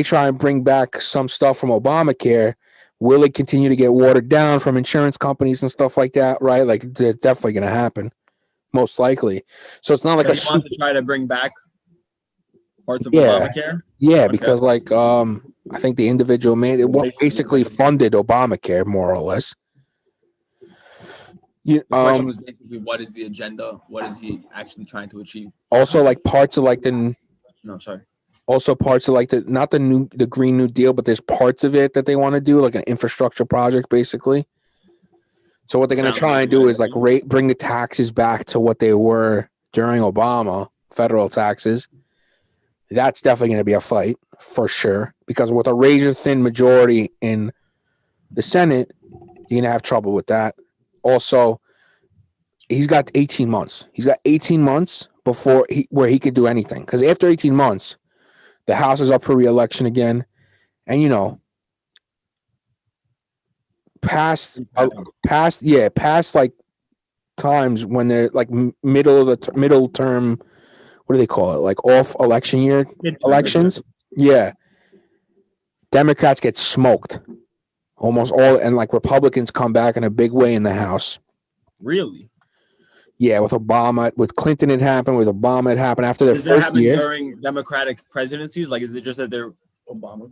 try and bring back some stuff from Obamacare, will it continue to get watered down from insurance companies and stuff like that? Right? Like it's definitely going to happen, most likely. So it's not like he wants to try to bring back parts of Obamacare. Yeah, okay. Because I think the individual basically funded Obamacare more or less. The question was basically, what is the agenda? What is he actually trying to achieve? Also, like parts of Also parts of not the Green New Deal, but there's parts of it that they want to do, like an infrastructure project, basically. So what they're going to try and do is bring the taxes back to what they were during Obama, federal taxes. That's definitely going to be a fight for sure, because with a razor thin majority in the Senate, you're going to have trouble with that. Also, he's got 18 months. He's got 18 months where he could do anything. Because after 18 months, the House is up for re-election again. And, past like times when they're like middle term, what do they call it? Like off election year elections. Yeah. Democrats get smoked. Almost all, and like Republicans come back in a big way in the House. Really? Yeah, with Obama, with Clinton it happened, with Obama it happened after their first year. During Democratic presidencies? Like, is it just that they're Obama?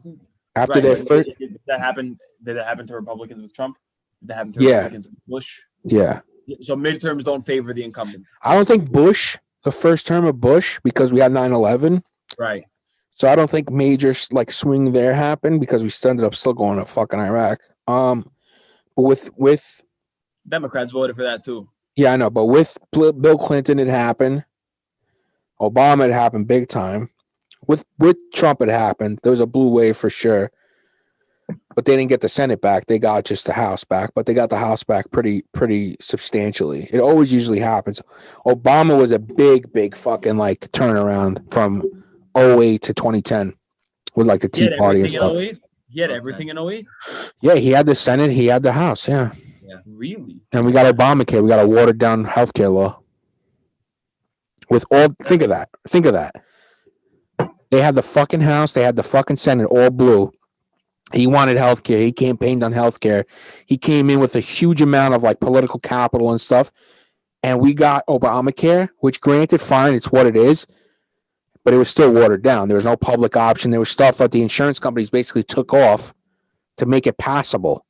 After their first, did that happen? Did it happen to Republicans with Trump? Did that happen to Republicans with Bush? Yeah. So midterms don't favor the incumbent. I don't think Bush, the first term of Bush, because we had 9/11. Right. So I don't think major swing there happened because we ended up still going to fucking Iraq. But with Democrats voted for that too. Yeah, I know. But with Bill Clinton, it happened. Obama, it happened big time. With Trump, it happened. There was a blue wave for sure. But they didn't get the Senate back. They got just the House back. But they got the House back pretty substantially. It always usually happens. Obama was a big fucking turnaround from 2008 to 2010 with the Tea Party and stuff. He had everything in 2008? Yeah, he had the Senate, he had the House, yeah. Yeah, really? And we got Obamacare, we got a watered down healthcare law. Think of that. Think of that. They had the fucking House. They had the fucking Senate all blue. He wanted healthcare. He campaigned on healthcare. He came in with a huge amount of like political capital and stuff. And we got Obamacare, which granted, fine, it's what it is, but it was still watered down. There was no public option. There was stuff that the insurance companies basically took off to make it passable.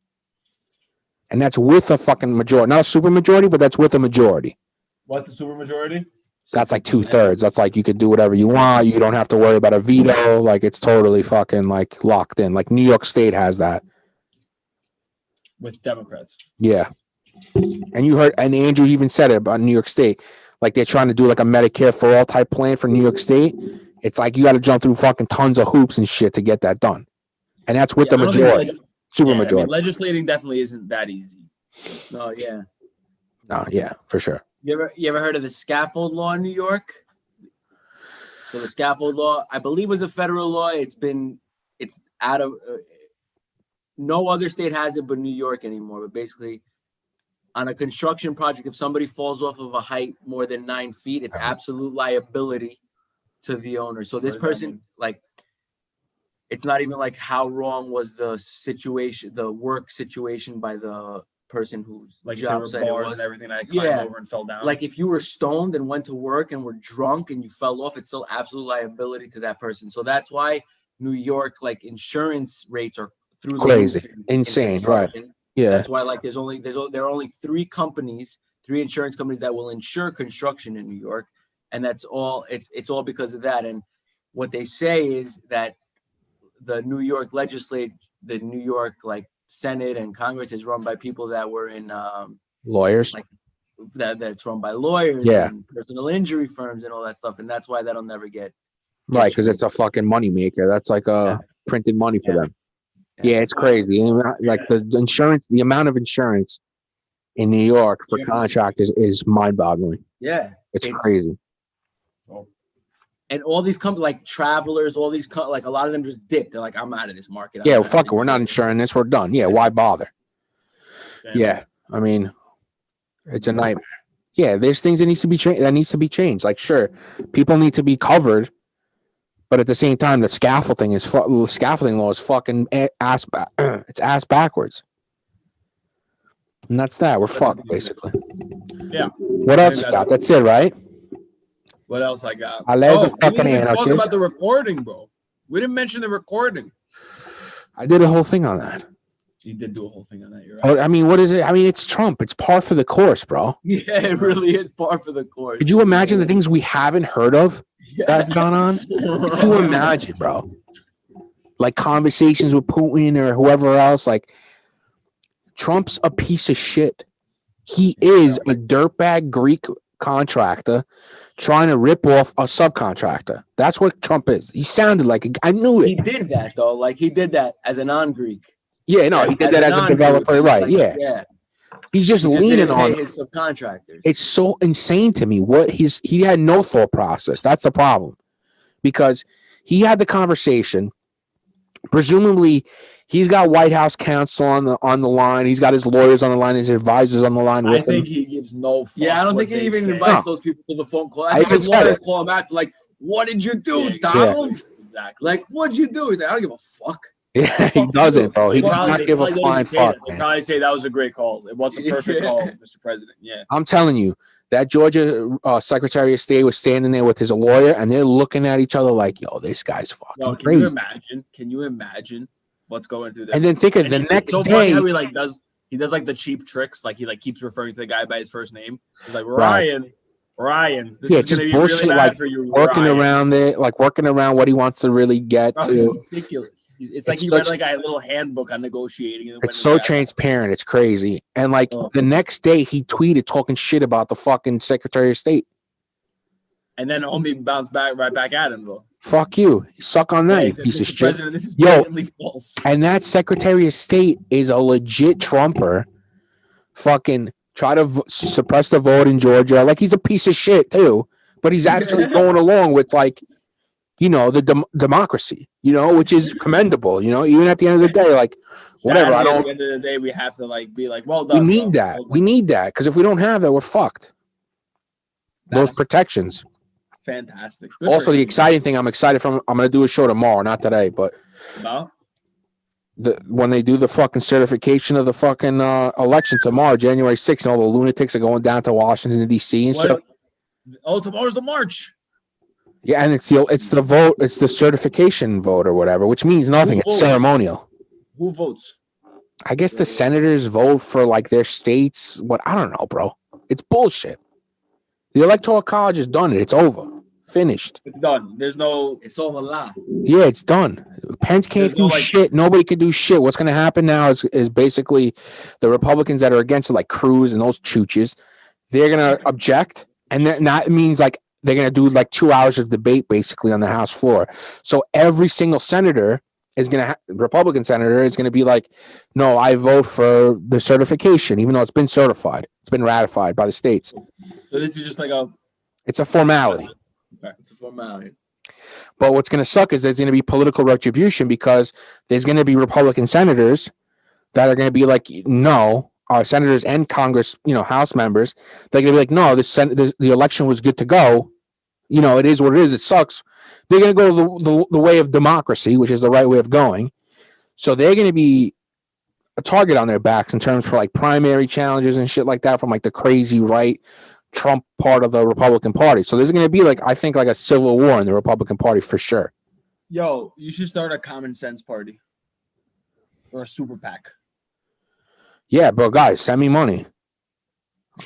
And that's with a fucking majority. Not a super majority, but that's with a majority. What's the super majority? That's like 2/3. That's like you could do whatever you want. You don't have to worry about a veto. Like it's totally fucking like locked in. Like New York State has that. With Democrats. Yeah. And you heard, and Andrew even said it about New York State. Like they're trying to do like a Medicare for all type plan for New York State. It's like you got to jump through fucking tons of hoops and shit to get that done. And that's with the majority. Super majority. I mean, legislating definitely isn't that easy. No, yeah. No, yeah, for sure. You ever heard of the scaffold law in New York? So the scaffold law, I believe, was a federal law. It's out of no other state has it but New York anymore. But basically, on a construction project, if somebody falls off of a height more than 9 feet, it's absolute liability to the owner. So this person, like, it's not even like how wrong was the situation, the work situation by the person whose like job site it was and everything that climbed over and fell down. Like if you were stoned and went to work and were drunk and you fell off, it's still absolute liability to that person. So that's why New York like insurance rates are through crazy, insane, right? Yeah, that's why like there are only three insurance companies that will insure construction in New York, and that's all. It's all because of that. And what they say is that the New York like Senate and Congress is run by people that were in lawyers, like that's run by lawyers, and personal injury firms and all that stuff, and that's why that'll never get right, because it's a fucking money maker. That's like printed money for them. Yeah, it's crazy. Like the insurance, the amount of insurance in New York for contractors is mind-boggling. Yeah, it's crazy. And all these companies, like Travelers, all these like a lot of them just dip. They're like, I'm out of this market. Yeah, well, fuck it. We're not insuring this. We're done. Yeah, why bother? Yeah, I mean, it's a nightmare. Yeah, there's things that needs to be changed. Like, sure, people need to be covered, but at the same time, the scaffolding law is fucking ass backwards. And that's that. We're fucked, basically. Yeah. What else you got? That's it, right? What else I got? We didn't talk about the recording, bro. We didn't mention the recording. I did a whole thing on that. You did do a whole thing on that. You're right. I mean, what is it? I mean, it's Trump. It's par for the course, bro. Yeah, it really is par for the course. Could you imagine the things we haven't heard of that have gone on? Could you imagine, bro? Like conversations with Putin or whoever else. Like, Trump's a piece of shit. He is a dirtbag Greek contractor trying to rip off a subcontractor. That's what Trump is. He sounded like I knew it. He did that though. Like he did that as a non-Greek. Yeah, no, he did that as a developer, right? Like, yeah. He's just leaning on his subcontractors. It's so insane to me. He had no thought process. That's the problem. Because he had the conversation. Presumably, he's got White House counsel on the line. He's got his lawyers on the line, his advisors on the line with him. I think he gives no fucks. Yeah, I don't think he even invites those people to the phone call. I think his lawyers call him after, like, what did you do, Donald? Exactly. Like, what'd you do? He's like, I don't give a fuck. Yeah, he doesn't, bro. He does not give a flying fuck. They probably say that was a great call. It was a perfect call, Mr. President. Yeah. I'm telling you, that Georgia Secretary of State was standing there with his lawyer, and they're looking at each other like, yo, this guy's fucking crazy. Can you imagine what's going through there? And then think of the next day. How he does like the cheap tricks, like he like keeps referring to the guy by his first name. He's like, Ryan, this is gonna be really bad like for you. Working Ryan. around it, like working around what he wants to really get to. It's ridiculous. It's like he read like a little handbook on negotiating. It's so transparent. It's crazy. And like the next day, he tweeted talking shit about the fucking Secretary of State. And then homie bounced right back at him, though. Fuck you. Suck on that, you piece of shit. This is blatantly false. And that Secretary of State is a legit Trumper. Fucking try to suppress the vote in Georgia. Like, he's a piece of shit, too. But he's actually going along with, like, you know, the democracy, you know, which is commendable, you know, even at the end of the day, like, whatever. At the end of the day, we have to, like, be like, well done. We need that. We need that. Because if we don't have that, we're fucked. Those protections. Fantastic. Good also, the exciting thing I'm excited from. I'm gonna do a show tomorrow, not today, but about when they do the fucking certification of the fucking election tomorrow, January 6th, and all the lunatics are going down to Washington D.C. and shit. Oh, tomorrow's the march. Yeah, and it's the vote, it's the certification vote or whatever, which means nothing. It's ceremonial. Who votes? I guess the senators vote for like their states. What I don't know, bro. It's bullshit. The electoral college has done it. It's over. Finished. It's done. It's over la. Yeah, it's done. Pence can't do shit. Nobody can do shit. What's going to happen now is basically the Republicans that are against it, like Cruz and those chooches, they're going to object. And that means like they're going to do like 2 hours of debate basically on the House floor. So every single senator is going to Republican senator is going to be like, no, I vote for the certification, even though it's been certified. It's been ratified by the states. So this is just like it's a formality. Okay. It's a formality. But what's going to suck is there's going to be political retribution because there's going to be Republican senators that are going to be like, no, our senators and Congress, House members, they're going to be like, no, the election was good to go. It is what it is. It sucks. They're going to go the way of democracy, which is the right way of going. So they're going to be a target on their backs in terms for like primary challenges and shit like that from like the crazy right Trump part of the Republican Party. So there's going to be I think a civil war in the Republican Party for sure. Yo, you should start a common sense party or a super PAC. Yeah, bro, guys, send me money.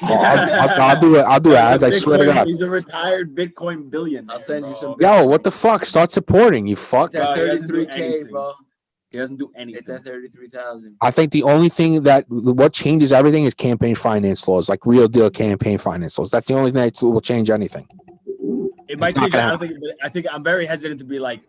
I'll do it. I'll do ads. I swear to God. He's a retired Bitcoin billion. I'll send you some. Yo, what the fuck? Start supporting, you fuck. It's at 33K, bro. He doesn't do anything. It's at 33,000. I think the only thing what changes everything is campaign finance laws, like real deal campaign finance laws. That's the only thing that will change anything. It might change. I think I'm very hesitant to be like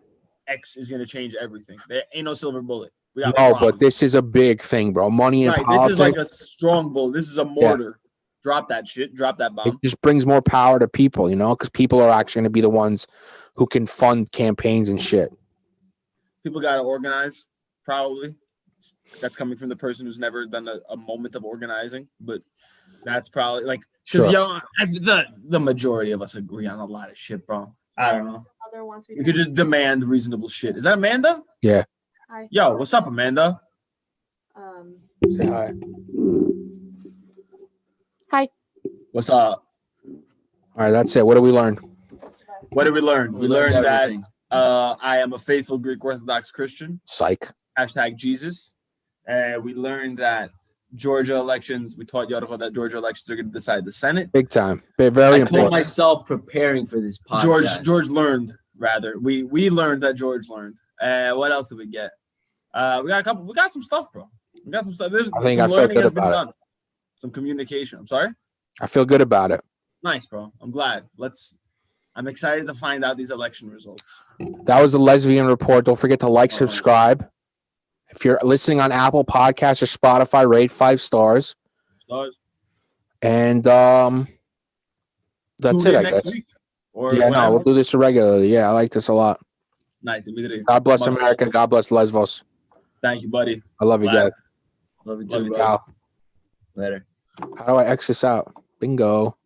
X is going to change everything. There ain't no silver bullet. No, but this is a big thing, bro. Money in politics. This is like a strong bullet. This is a mortar. Yeah. Drop that shit. Drop that bomb. It just brings more power to people, because people are actually going to be the ones who can fund campaigns and shit. People got to organize, probably. That's coming from the person who's never done a moment of organizing, but that's probably because the majority of us agree on a lot of shit, bro. I don't know. You could just demand reasonable shit. Is that Amanda? Yeah. Hi. Yo, what's up, Amanda? Say hi. Hi. What's up? All right, that's it. What did we learn? What did we learn? We learned that I am a faithful Greek Orthodox Christian. Psych. #Jesus. We learned that Georgia elections, we taught Yorko that Georgia elections are going to decide the Senate. Big time. Very important. I told myself preparing for this podcast. George learned, rather. We learned that George learned. What else did we get? We got some stuff, bro. We got some stuff. I think I feel good about it. Some communication. I'm sorry? I feel good about it. Nice, bro. I'm glad. I'm excited to find out these election results. That was the Lesvian Report. Don't forget to subscribe. If you're listening on Apple Podcasts or Spotify, rate 5 stars. And that's it, I guess. We'll do this regularly. Yeah, I like this a lot. Nice. God bless America. God bless Lesvos. Thank you, buddy. I love you, guys. Love you too, bro. Later. How do I X this out? Bingo.